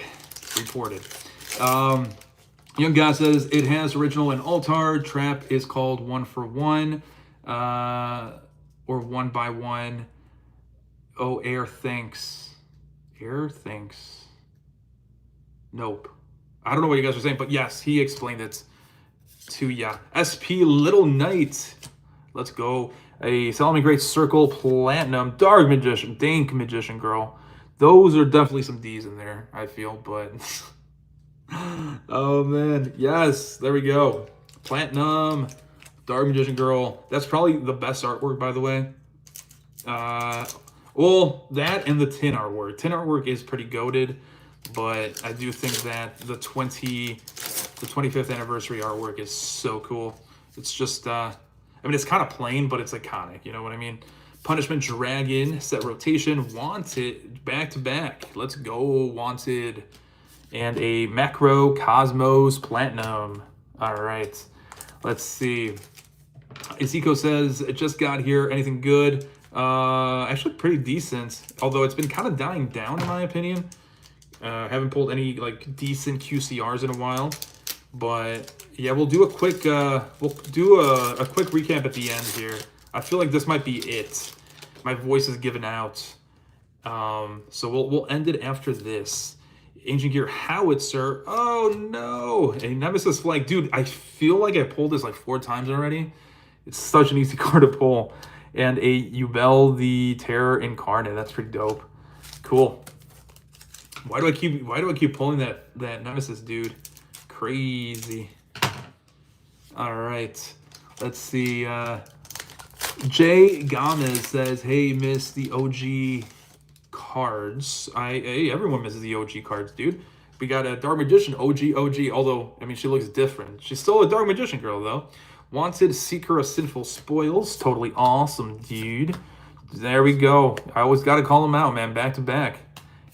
Young guy says it has original and altard. Trap is called 1 for 1, or 1 by 1. Oh, Air thinks. Nope. I don't know what you guys are saying, but yes, he explained it to ya. SP Little Knight. Let's go. A Salami Great Circle Platinum. Dark Magician. Dank Magician Girl. Those are definitely some D's in there, I feel, but... Oh, man. Yes, there we go. Platinum. Dark Magician Girl. That's probably the best artwork, by the way. Well, that and the tin artwork. Tin artwork is pretty goated, but I do think that the 25th anniversary artwork is so cool. It's just, I mean, it's kind of plain, but it's iconic. You know what I mean? Punishment Dragon, set rotation, Wanted, back to back. Let's go, Wanted. And a Macro Cosmos Platinum. All right, let's see. Isiko says, it just got here. Anything good? Actually pretty decent, although it's been kind of dying down in my opinion. Haven't pulled any like decent QCRs in a while, but yeah, we'll do a quick a quick recap at the end here. I feel like this might be it. My voice is giving out, so we'll end it after this. Ancient Gear Howitzer. Oh no, a Nemesis Flag, dude. I feel like I pulled this like 4 times already. It's such an easy card to pull. And a 𝗦𝗚𝗣𝗣𝗚𝗚 Incarnate. That's pretty dope. Cool. Why do I keep pulling that Nemesis, dude? Crazy. All right. Let's see. Jay Gomez says, "Hey, miss the OG cards." Hey, everyone misses the OG cards, dude. We got a Dark Magician OG. Although I mean, she looks different. She's still a Dark Magician girl though. Wanted Seeker of Sinful Spoils. Totally awesome, dude. There we go. I always got to call them out, man. Back to back.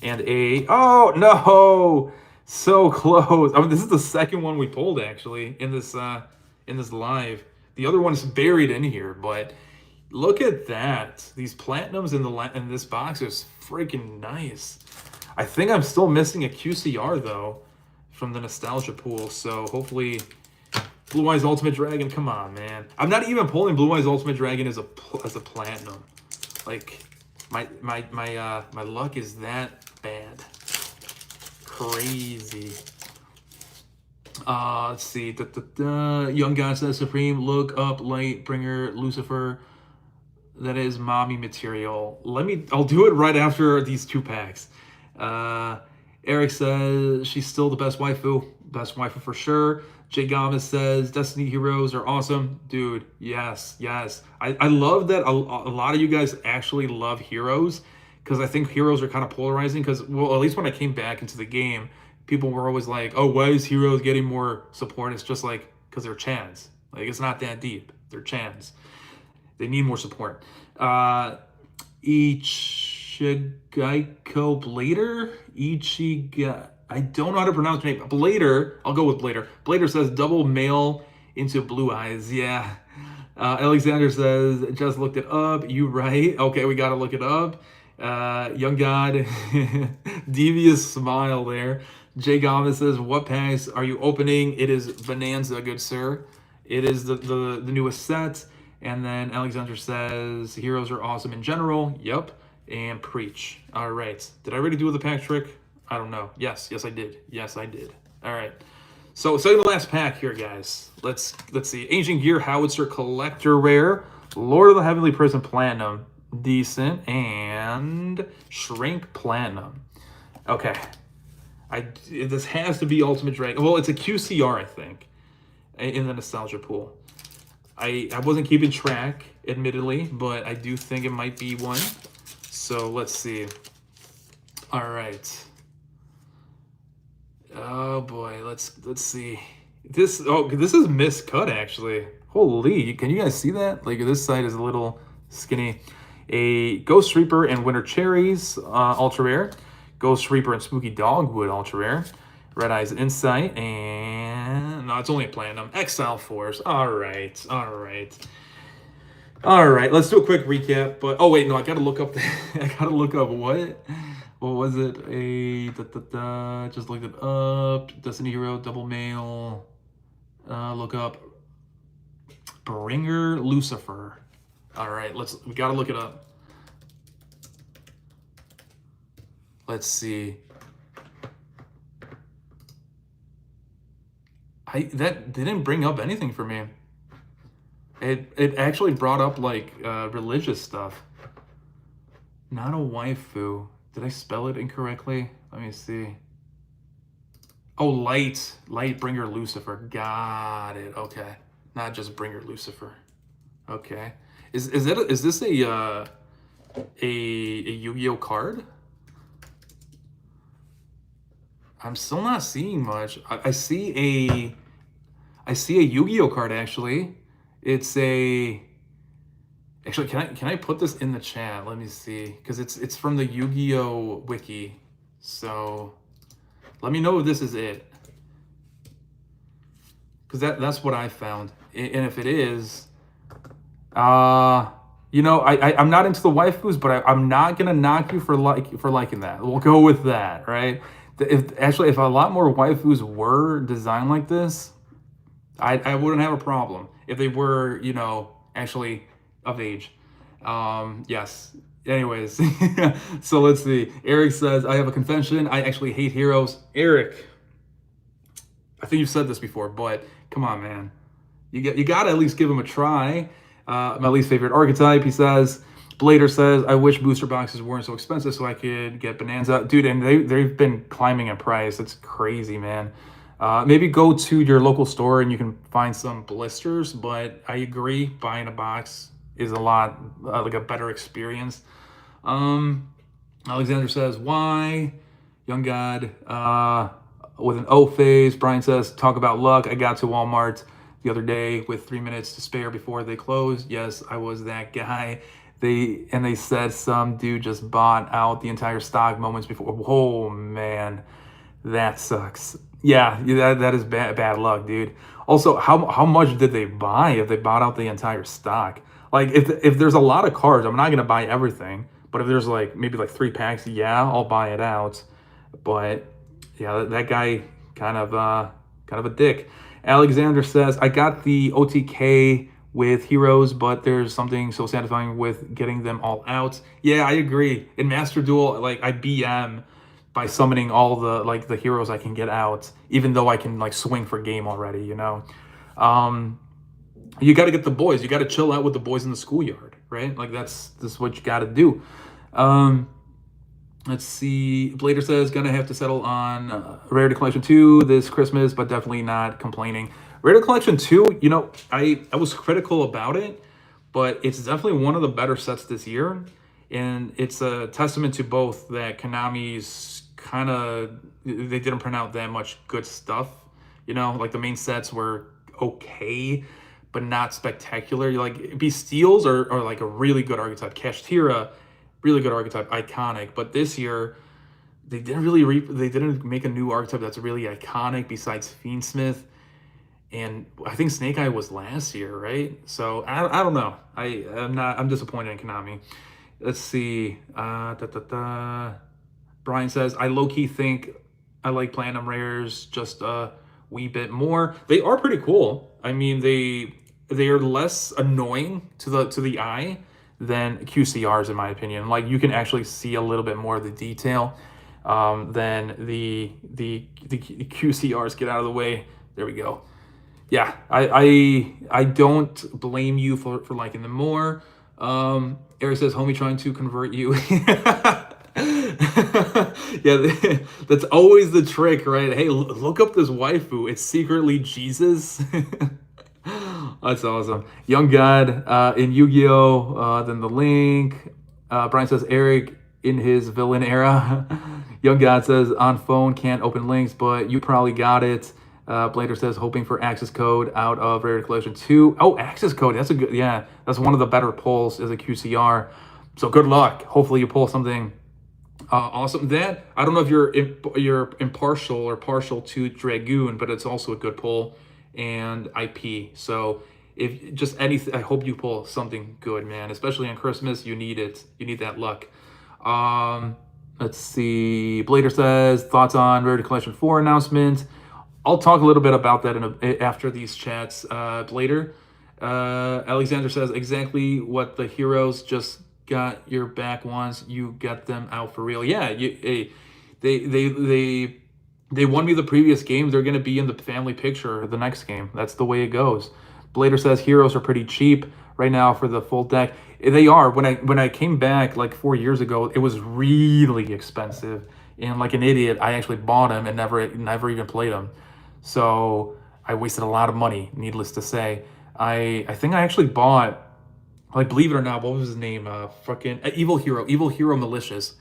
And a... Oh, no! So close. I mean, this is the second one we pulled, actually, in this live. The other one is buried in here, but look at that. These platinums in this box is freaking nice. I think I'm still missing a QCR, though, from the nostalgia pool, so hopefully... Blue Eyes Ultimate Dragon, come on, man. I'm not even pulling Blue Eyes Ultimate Dragon as a platinum. Like, my luck is that bad. Crazy. Let's see. Young God says Supreme, look up Lightbringer Lucifer. That is mommy material. I'll do it right after these 2 packs. Eric says she's still the best waifu. Best waifu for sure. Jay Gomez says Destiny Heroes are awesome. Dude, yes. I love that a lot of you guys actually love Heroes, because I think Heroes are kind of polarizing, because, well, at least when I came back into the game, people were always like, oh, why is Heroes getting more support? It's just like, because they're Chans. Like, it's not that deep. They're Chans. They need more support. Ichigaiko I don't know how to pronounce your name. Blader, I'll go with Blader. Blader says double mail into Blue Eyes. Yeah. Alexander says, just looked it up. You right. Okay, we got to look it up. Young God, devious smile there. Jay Gomez says, what packs are you opening? It is Bonanza, good sir. It is the newest set. And then Alexander says, heroes are awesome in general. Yep. And preach. All right. Did I already do the pack trick? I don't know. Yes, I did. Yes, I did. All right. So the last pack here, guys. Let's see. Ancient Gear Howitzer Collector Rare, Lord of the Heavenly Prison Platinum, decent, and Shrink Platinum. Okay. This has to be Ultimate Dragon. Well, it's a QCR, I think, in the nostalgia pool. I wasn't keeping track, admittedly, but I do think it might be one. So let's see. All right. Oh boy, let's see. This is miscut actually. Holy, can you guys see that? Like this side is a little skinny. A Ghost Reaper and Winter Cherries, ultra rare. Ghost Reaper and Spooky Dogwood, ultra rare. Red Eyes Insight, and no, it's only a Platinum. Exile Force. All right. Let's do a quick recap. But oh wait, no, I gotta look up. I gotta look up what was it? Just looked it up. Destiny Hero Double Mail. Look up Bringer Lucifer. All right, we gotta look it up. Let's see. That didn't bring up anything for me. It actually brought up like religious stuff. Not a waifu. Did I spell it incorrectly? Let me see. Oh, Lightbringer Lucifer. Got it. Okay, not just Bringer Lucifer. Okay, is this a Yu-Gi-Oh card? I'm still not seeing much. I see a Yu-Gi-Oh card actually. It's a actually can I put this in the chat? Let me see, because it's from the Yu-Gi-Oh wiki. So let me know if this is it, because that's what I found. And if it is, you know, I'm not into the waifus, but I'm not gonna knock you for liking that. We'll go with that, right? If a lot more waifus were designed like this, I wouldn't have a problem if they were, you know, actually of age. Yes. Anyways, so let's see. Eric says, I have a confession. I actually hate heroes. Eric, I think you've said this before, but come on, man. You gotta at least give them a try. My least favorite archetype, he says. Blader says, I wish booster boxes weren't so expensive so I could get Bonanza. Dude, and they've been climbing in price. It's crazy, man. Maybe go to your local store and you can find some blisters, but I agree, buying a box is a lot, like a better experience. Alexander says, why? Young God, with an O phase. Brian says, talk about luck. I got to Walmart the other day with 3 minutes to spare before they closed. Yes, I was that guy. They said some dude just bought out the entire stock moments before. Oh man, that sucks. Yeah, that is bad luck, dude. Also, how much did they buy if they bought out the entire stock? Like, if there's a lot of cards, I'm not gonna buy everything. But if there's like maybe like 3 packs, yeah, I'll buy it out. But yeah, that guy kind of a dick. Alexander says, I got the OTK with heroes, but there's something so satisfying with getting them all out. Yeah, I agree. In Master Duel, like I BM by summoning all the heroes I can get out, even though I can like swing for game already, you know. You got to get the boys. You got to chill out with the boys in the schoolyard, right? Like that's what you got to do. Let's see. Blader says, gonna have to settle on Rarity Collection 2 this Christmas, but definitely not complaining. Rarity Collection 2, you know, I was critical about it, but it's definitely one of the better sets this year. And it's a testament to both that Konami's kind of, they didn't print out that much good stuff. You know, like the main sets were okay, but not spectacular. Like Bestials are like a really good archetype. Kashtira, really good archetype, iconic. But this year, they didn't make a new archetype that's really iconic besides Fiendsmith. And I think Snake Eye was last year, right? So I don't know. I'm disappointed in Konami. Let's see. Brian says, I low-key think I like Platinum Rares just a wee bit more. They are pretty cool. I mean, they are less annoying to the eye than QCRs, in my opinion. Like, you can actually see a little bit more of the detail than the QCRs. Get out of the way. There we go. Yeah, I don't blame you for liking them more. Eric says, homie trying to convert you. Yeah, that's always the trick, right? Hey, look up this waifu. It's secretly Jesus. That's awesome. Young God in Yu-Gi-Oh! Then the link. Brian says, Eric in his villain era. Young God says, on phone, can't open links, but you probably got it. Blader says, hoping for access code out of Rarity Collection 2. Oh, access code. That's a good, yeah. That's one of the better pulls as a QCR. So good luck. Hopefully you pull something Awesome. That, I don't know if you're impartial or partial to Dragoon, but it's also a good pull, and IP. So if just anything, I hope you pull something good, man. Especially on Christmas, you need it. You need that luck. Let's see. Blader says thoughts on Rare Collection 4 announcement. I'll talk a little bit about that after these chats. Blader. Alexander says exactly what the heroes just got your back once you get them out for real. Yeah, they won me the previous game. They're gonna be in the family picture the next game. That's the way it goes. Blader says heroes are pretty cheap right now for the full deck. They are. When I came back like 4 years ago, it was really expensive, and like an idiot, I actually bought them and never even played them. So I wasted a lot of money, needless to say. I think I actually bought, like, believe it or not, what was his name? Fucking Evil Hero Malicious.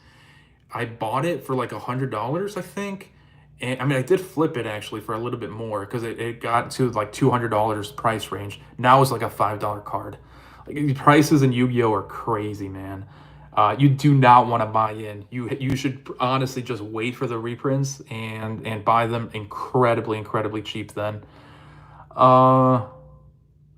I bought it for like $100, I think. And I mean, I did flip it actually for a little bit more because it got to like $200 price range. Now it's like a $5 card. Like, the prices in Yu-Gi-Oh are crazy, man. You do not want to buy in. You should honestly just wait for the reprints and buy them incredibly cheap then.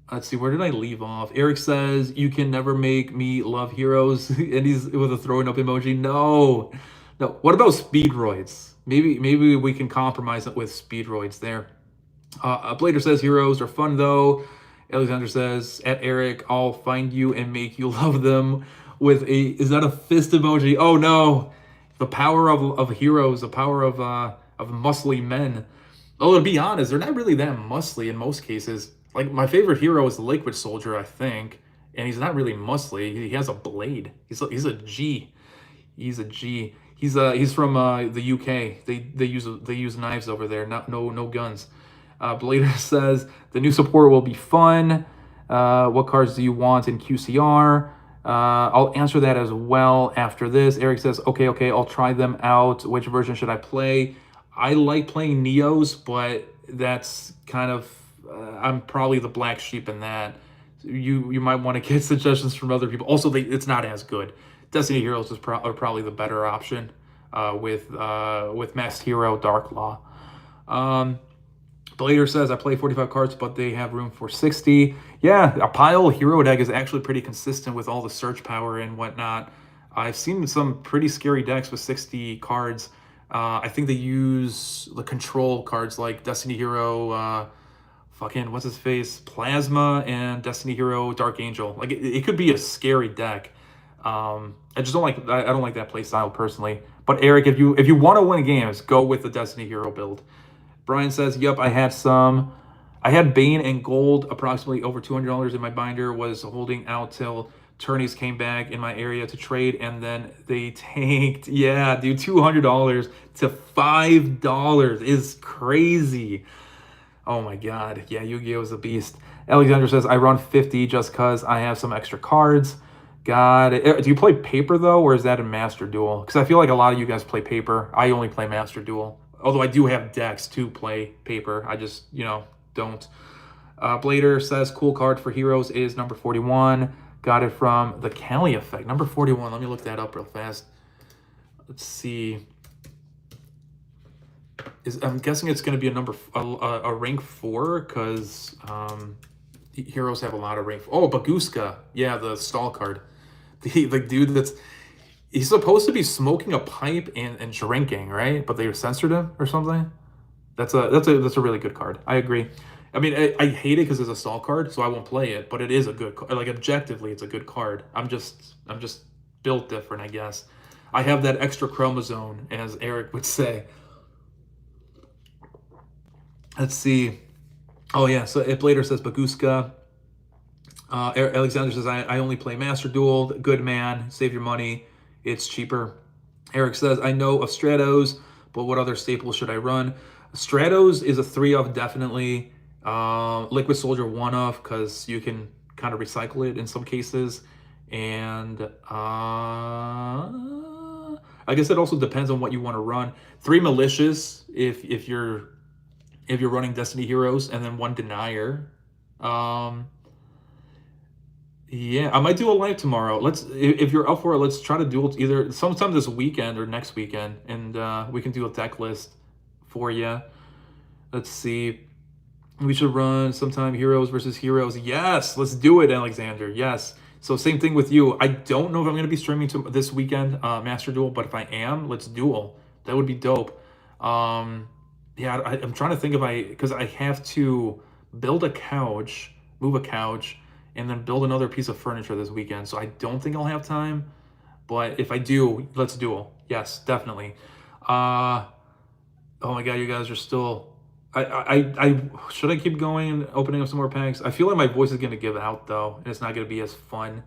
Let's see, where did I leave off? Eric says, you can never make me love heroes. And he's with a throwing up emoji. No. What about speedroids? Maybe we can compromise it with speedroids there. Blader says, heroes are fun though. Alexander says, at Eric, I'll find you and make you love them with a, is that a fist emoji? Oh no. The power of heroes, the power of muscly men. Oh, to be honest, they're not really that muscly in most cases. Like, my favorite hero is the 𝗦𝗨𝗣𝗣𝗢, I think, and he's not really muscly. He has a blade. He's a G. He's a G. He's from the UK. They use knives over there. No guns. Blader says the new support will be fun. What cards do you want in QCR? I'll answer that as well after this. Eric says, okay, I'll try them out. Which version should I play? I like playing Neos, but that's kind of, I'm probably the black sheep in that. You might want to get suggestions from other people. Also, it's not as good. Destiny Heroes are probably the better option with Masked Hero Dark Law. Blader says, I play 45 cards, but they have room for 60. Yeah, a pile hero deck is actually pretty consistent with all the search power and whatnot. I've seen some pretty scary decks with 60 cards. I think they use the control cards like Destiny Hero, fucking, what's his face? Plasma, and Destiny Hero Dark Angel. Like, it could be a scary deck. I just don't like, I don't like that play style personally. But Eric, if you want to win games, go with the Destiny Hero build. Brian says, yep, I had Bane and gold, approximately over $200 in my binder, was holding out till tourneys came back in my area to trade, and then they tanked. Yeah, dude, $200 to $5 is crazy. Oh my god. Yeah, Yu-Gi-Oh is a beast. Alexander says, I run 50 just because I have some extra cards. God, do you play paper though, or is that a Master Duel? Because I feel like a lot of you guys play paper. I only play Master Duel. Although I do have decks to play paper. I just, don't. Blader says, cool card for heroes is number 41. Got it from the Cali effect. Number 41. Let me look that up real fast. Let's see. I'm guessing it's going to be a rank 4 because heroes have a lot of rank. Oh, 𝗦𝗢𝗧. Yeah, the stall card. The dude he's supposed to be smoking a pipe and drinking, right? But they censored him or something. That's a really good card. I agree. I mean, I hate it because it's a stall card, so I won't play it. But it is a good card. Like, objectively, it's a good card. I'm just built different, I guess. I have that extra chromosome, as Eric would say. Let's see. Oh yeah. So if Blader says 𝗦𝗢𝗧𝗏. Alexander says, I only play Master Duel. Good man. Save your money. It's cheaper. Eric says, I know of Stratos, but what other staples should I run? Stratos is a 3-of definitely. 𝗦𝗦𝗖𝗍𝗏 1-of because you can kind of recycle it in some cases. And I guess it also depends on what you want to run. 3 malicious if you're running Destiny Heroes, and then 1 denier. Yeah, I might do a live tomorrow. If you're up for it, let's try to do it either sometime this weekend or next weekend, and we can do a deck list for you. Let's see. We should run sometime heroes versus heroes. Yes, let's do it, Alexander. Yes. So same thing with you. I don't know if I'm going to be streaming this weekend, Master Duel, but if I am, let's duel. That would be dope. Yeah, I'm trying to think because I have to build a couch, move a couch, and then build another piece of furniture this weekend. So I don't think I'll have time, but if I do, let's duel. Yes, definitely. Oh my God, you guys are still. I should I keep going and opening up some more packs? I feel like my voice is gonna give out though, and it's not gonna be as fun.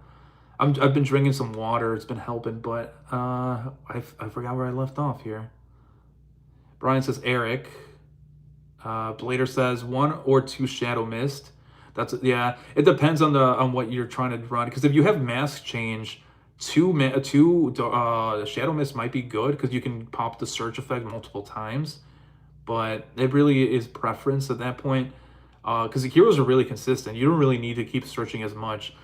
I've been drinking some water. It's been helping, but I forgot where I left off here. Brian says Eric. Blader says 1 or 2 Shadow Mist. That's yeah. It depends on what you're trying to run. Because if you have mask change, two Shadow Mist might be good because you can pop the search effect multiple times. But it really is preference at that point. Because the heroes are really consistent. You don't really need to keep searching as much.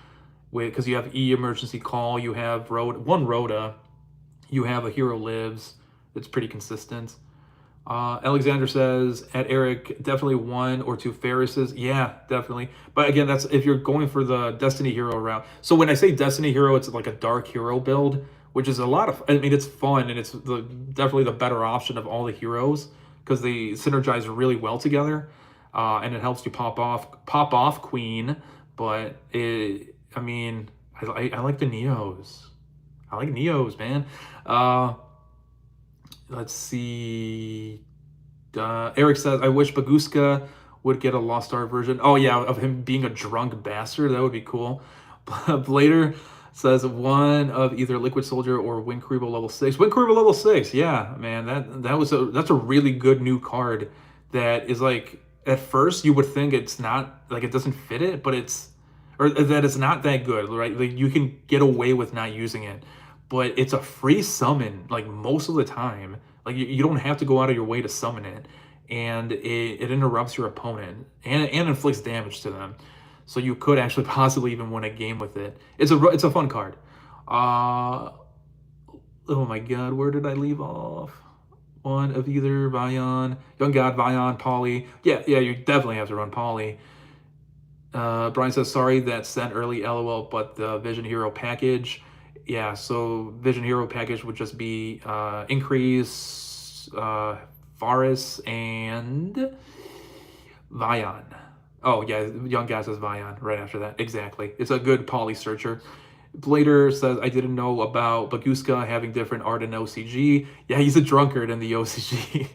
Because you have emergency call. You have one Rhoda. You have a hero lives. It's pretty consistent. Alexander says, at Eric, definitely 1 or 2 Ferrises. Yeah, definitely. But again, that's if you're going for the Destiny Hero route. So when I say Destiny Hero, it's like a Dark Hero build, which is a lot of, I mean, it's fun, and it's definitely the better option of all the heroes, because they synergize really well together, and it helps you pop off Queen, but I mean, I like the Neos. I like Neos, man. Let's see. Eric says, I wish Bagooska would get a Lost Art version. Oh, yeah, of him being a drunk bastard. That would be cool. Blader says 1 of either Liquid Soldier or Winkribo level 6. Winkribo level 6, yeah, man. That's a really good new card that is like, at first you would think it's not, like it doesn't fit it, but or that it's not that good, right? Like you can get away with not using it. But it's a free summon, like most of the time. Like you don't have to go out of your way to summon it, and it interrupts your opponent and inflicts damage to them. So you could actually possibly even win a game with it. It's a fun card. Oh my God, where did I leave off? 1 of either Vion, Young God, Vion, Polly. Yeah, you definitely have to run Polly. Brian says, sorry that sent early, LOL, but the Vision Hero package. Yeah, so Vision Hero package would just be Increase, Varus, and Vion. Oh, yeah, Young Guy says Vion right after that. Exactly. It's a good poly searcher. Blader says, I didn't know about Bagooska having different art in OCG. Yeah, he's a drunkard in the OCG.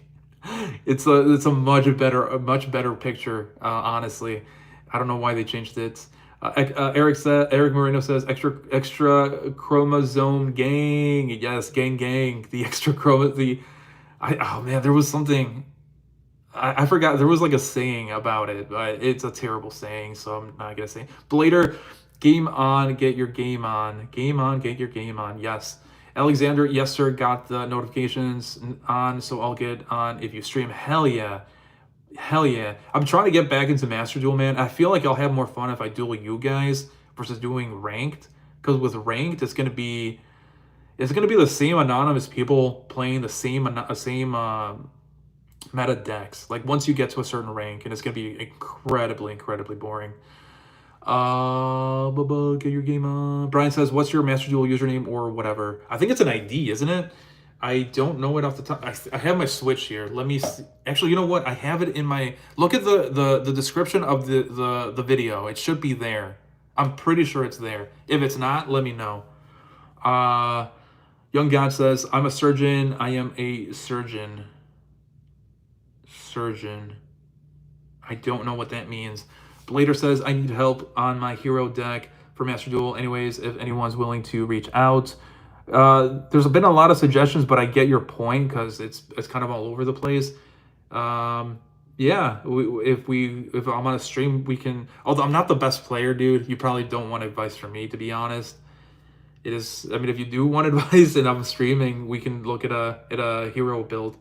It's a much better picture, honestly. I don't know why they changed it. Eric Moreno says extra chromosome gang. Yes, gang. The extra oh man, there was something. I forgot. There was like a saying about it, but it's a terrible saying, so I'm not gonna say. Blader, game on, get your game on. Game on, get your game on. Yes. Alexander, yes sir, got the notifications on, so I'll get on if you stream. Hell yeah. Hell yeah. I'm trying to get back into Master Duel, man. I feel like I'll have more fun if I duel you guys versus doing ranked. Because with ranked, it's gonna be the same anonymous people playing the same meta decks. Like once you get to a certain rank, and it's gonna be incredibly boring. Get your game on. Brian says, what's your Master Duel username or whatever? I think it's an ID, isn't it? I don't know it off the top. I have my Switch here. Let me see. Actually, you know what? I have it in my... Look at the description of the video. It should be there. I'm pretty sure it's there. If it's not, let me know. Young God says, I'm a surgeon. I am a surgeon. Surgeon. I don't know what that means. Blader says, I need help on my hero deck for Master Duel. Anyways, if anyone's willing to reach out... there's been a lot of suggestions, but I get your point because it's kind of all over the place. Yeah, if I'm on a stream, we can. Although I'm not the best player, dude, you probably don't want advice from me, to be honest. It is. I mean, if you do want advice and I'm streaming, we can look at a hero build.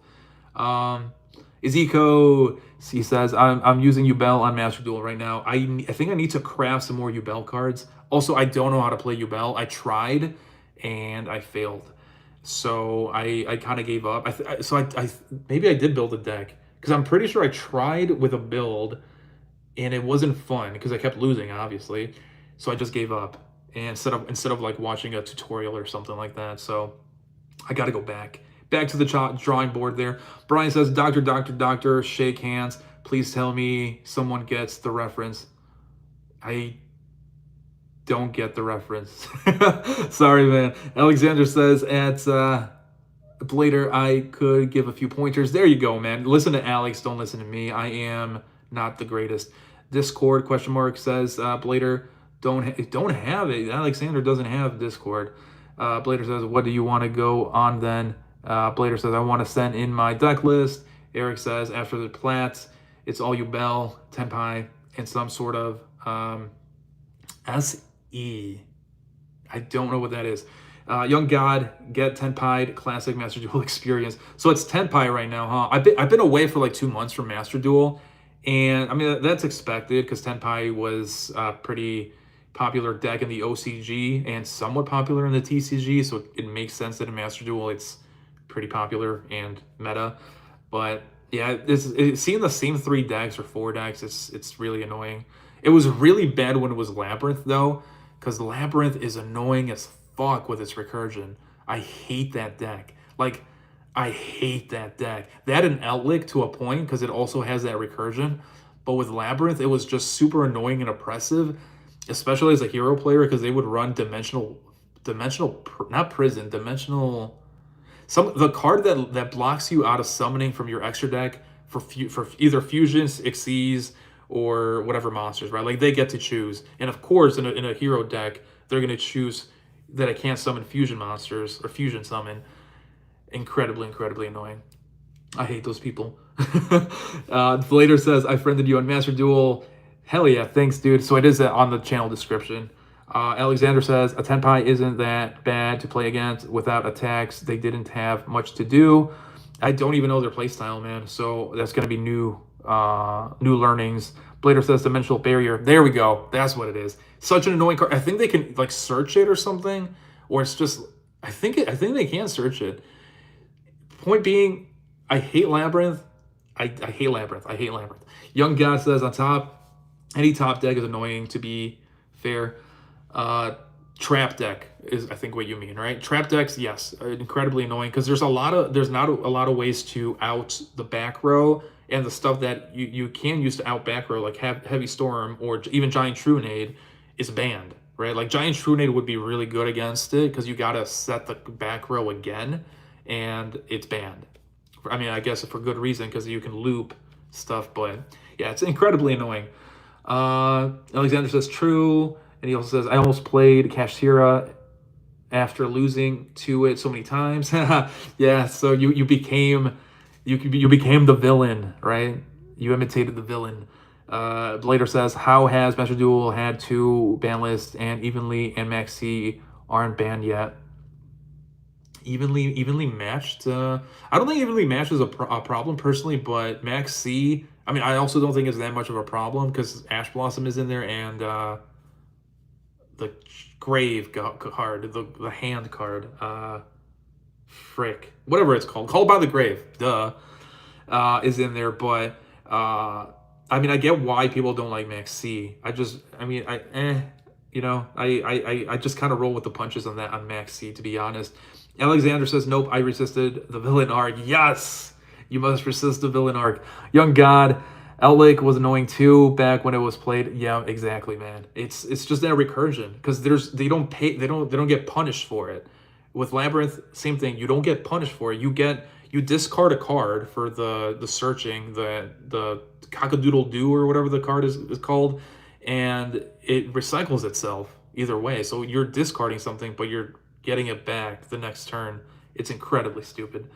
Iziko, he says, I'm using Yubel on Master Duel right now. I think I need to craft some more Yubel cards. Also, I don't know how to play Yubel. I tried and I failed. So I kind of gave up. Maybe I did build a deck because I'm pretty sure I tried with a build and it wasn't fun because I kept losing, obviously. So I just gave up, and instead of like watching a tutorial or something like that. So I got to go back to the drawing board there. Brian says, Doctor, shake hands. Please tell me someone gets the reference. I don't get the reference. Sorry, man. Alexander says, at Blader, I could give a few pointers. There you go, man. Listen to Alex, don't listen to me. I am not the greatest. Discord, question mark, says, Blader, don't have it. Alexander doesn't have Discord. Blader says, what do you want to go on then? Blader says, I want to send in my deck list. Eric says, after the plats, it's all Yubel, Tenpai, and some sort of SE. I don't know what that is. Young God, get Tenpai Classic Master Duel experience. So it's Tenpai right now, huh? I've been away for like 2 months from Master Duel, and I mean that's expected because Tenpai was a pretty popular deck in the OCG and somewhat popular in the TCG, so it makes sense that in Master Duel it's pretty popular and meta. But yeah, seeing the same 3 decks or 4 decks, it's really annoying. It was really bad when it was Labyrinth though, because Labyrinth is annoying as fuck with its recursion. I hate that deck. Like, I hate that deck. That and Outlick to a point, because it also has that recursion. But with Labyrinth, it was just super annoying and oppressive, especially as a hero player, because they would run dimensional, not prison, dimensional. The card that blocks you out of summoning from your extra deck for either fusions, Xyz, or whatever monsters, right? Like they get to choose. And of course, in a hero deck, they're gonna choose that I can't summon fusion monsters or fusion summon. Incredibly annoying. I hate those people. Later says, I friended you on Master Duel. Hell yeah, thanks, dude. So it is on the channel description. Alexander says, a Tenpai isn't that bad to play against without attacks. They didn't have much to do. I don't even know their playstyle, man. So that's going to be new learnings. Blader says, Dimensional Barrier. There we go. That's what it is. Such an annoying card. I think they can like search it or something, or it's just. I think they can search it. Point being, I hate Labyrinth. I hate Labyrinth. I hate Labyrinth. Young God says on top, any top deck is annoying to be fair. Trap deck is I think what you mean, right? Trap decks, yes, incredibly annoying because there's not a lot of ways to out the back row, and the stuff that you can use to out back row, like Heavy Storm or even Giant Trunade, is banned, right? Like Giant Trunade would be really good against it because you gotta set the back row again, and it's banned. I mean, I guess for good reason because you can loop stuff, but yeah, it's incredibly annoying. Alexander says true. And he also says, I almost played 𝗦𝗘𝗏 after losing to it so many times. Yeah, so you became the villain, right? You imitated the villain. Blader says, how has Master Duel had 2 ban lists and Evenly and Max C aren't banned yet? Evenly matched? I don't think evenly matched is a problem personally, but Max C, I mean, I also don't think it's that much of a problem because Ash Blossom is in there and the grave card, the hand card, frick, whatever it's called by the grave, is in there. But I mean, I get why people don't like Max C. I just kind of roll with the punches on that on Max C, to be honest. Alexander says, nope, I resisted the villain arc. Yes, you must resist the villain arc. Young God. Outlick was annoying too back when it was played. Yeah, exactly, man. It's just that recursion because they don't get punished for it. With Labyrinth, same thing. You don't get punished for it. You discard a card for the searching, the cock-a-doodle-doo or whatever the card is called, and it recycles itself either way. So you're discarding something, but you're getting it back the next turn. It's incredibly stupid.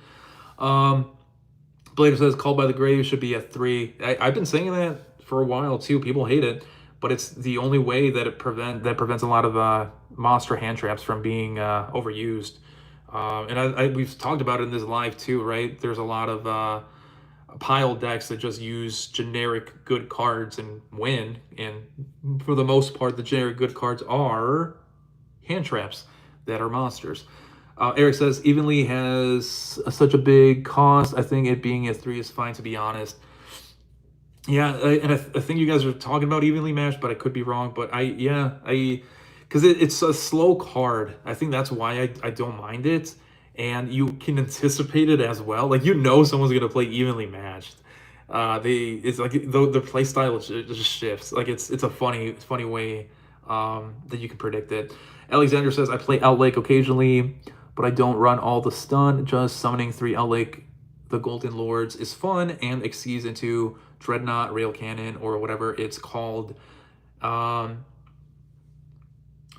Blader says, Called by the Grave should be a 3. I've been saying that for a while too. People hate it, but it's the only way that prevents a lot of monster hand traps from being overused. And we've talked about it in this live too, right? There's a lot of pile decks that just use generic good cards and win. And for the most part, the generic good cards are hand traps that are monsters. Eric says, evenly has such a big cost. I think it being at 3 is fine, to be honest. Yeah, and I think you guys are talking about evenly matched, but I could be wrong. But because it's a slow card. I think that's why I don't mind it. And you can anticipate it as well. Like, someone's going to play evenly matched. It's like the play style just shifts. Like, it's a funny way that you can predict it. Alexander says, I play Outlake occasionally, but I don't run all the stun. Just summoning 3 Outlake, the Golden Lords, is fun and exceeds into Dreadnought, Rail Cannon, or whatever it's called. I'm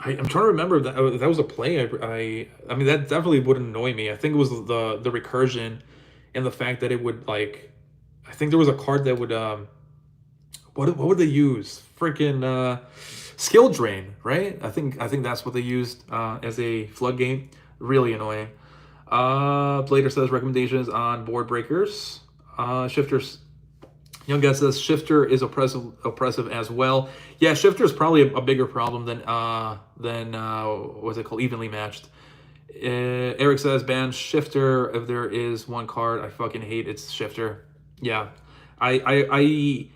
trying to remember if that was a play. I mean, that definitely would annoy me. I think it was the recursion and the fact that it would, like, I think there was a card that would what would they use? Freaking skill drain, right? I think that's what they used as a floodgate. Really annoying. Blader says recommendations on board breakers. Shifters. Young guy says Shifter is oppressive as well. Yeah, Shifter is probably a bigger problem than what's it called, evenly matched. Eric says ban Shifter if there is one card I fucking hate, it's Shifter. Yeah, I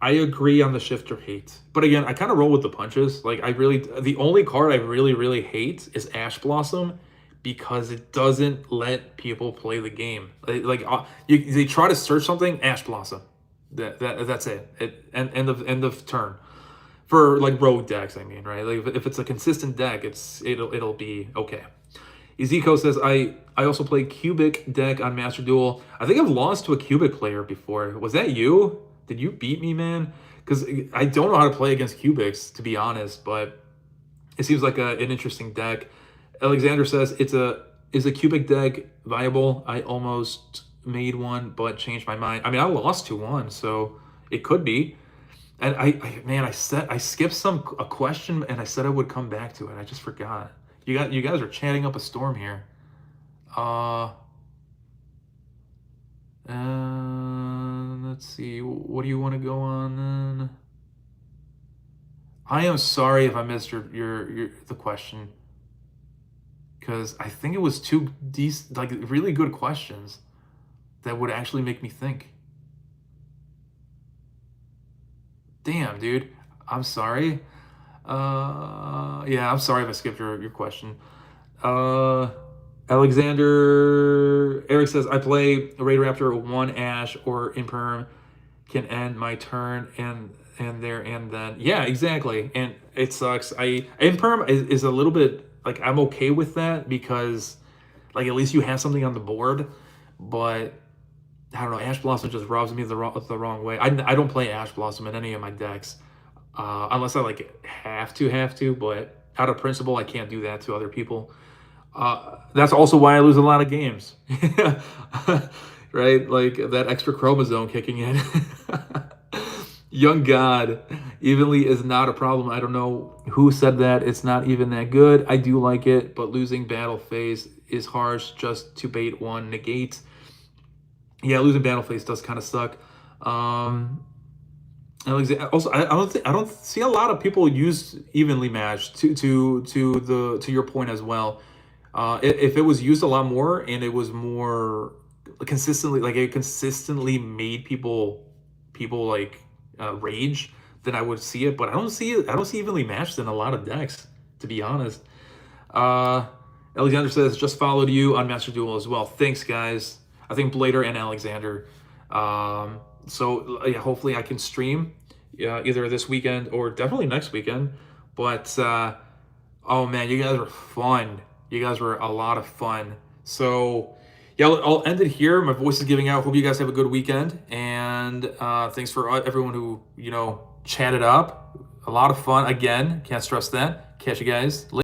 agree on the Shifter hate, but again, I kind of roll with the punches. Like, the only card I really hate is Ash Blossom, because it doesn't let people play the game. Like they try to search something, Ash Blossom. That's it. End of turn. For like rogue decks, I mean, right? Like if it's a consistent deck, it'll be okay. Ezeko says, I also play Cubic deck on Master Duel. I think I've lost to a Cubic player before. Was that you? Did you beat me, man? Because I don't know how to play against Cubics, to be honest, but it seems like an interesting deck. Alexander says, is a Cubic deck viable? I almost made one, but changed my mind. I mean, I lost to one, so it could be. And I skipped a question, and I said I would come back to it. I just forgot. You guys are chatting up a storm here. Let's see. What do you want to go on then? I am sorry if I missed the question, because I think it was two decent, like really good questions that would actually make me think. Damn, dude. I'm sorry. Yeah, I'm sorry if I skipped your question. Alexander Eric says, I play Raid Raptor 1 Ash or Imperm, can end my turn and then. Yeah, exactly. And it sucks. Imperm is a little bit like, I'm okay with that, because like at least you have something on the board. But I don't know, Ash Blossom just robs me the wrong way. I don't play Ash Blossom in any of my decks, unless I like have to. But out of principle, I can't do that to other people. That's also why I lose a lot of games, right? Like that extra chromosome kicking in. Young God, evenly is not a problem. I don't know who said that. It's not even that good. I do like it, but losing battle phase is harsh just to bait one negate. Yeah, losing battle phase does kind of suck. Also, I don't see a lot of people use evenly matched to your point as well. If it was used a lot more and it was more consistently, like it consistently made people like rage, then I would see it. But I don't see evenly matched in a lot of decks, to be honest. Alexander says, just followed you on Master Duel as well. Thanks, guys. I think Blader and Alexander. So yeah, hopefully I can stream either this weekend or definitely next weekend. But oh man, you guys were fun. You guys were a lot of fun. So yeah, I'll end it here. My voice is giving out. Hope you guys have a good weekend. And thanks for everyone who, chatted up. A lot of fun. Again, can't stress that. Catch you guys later.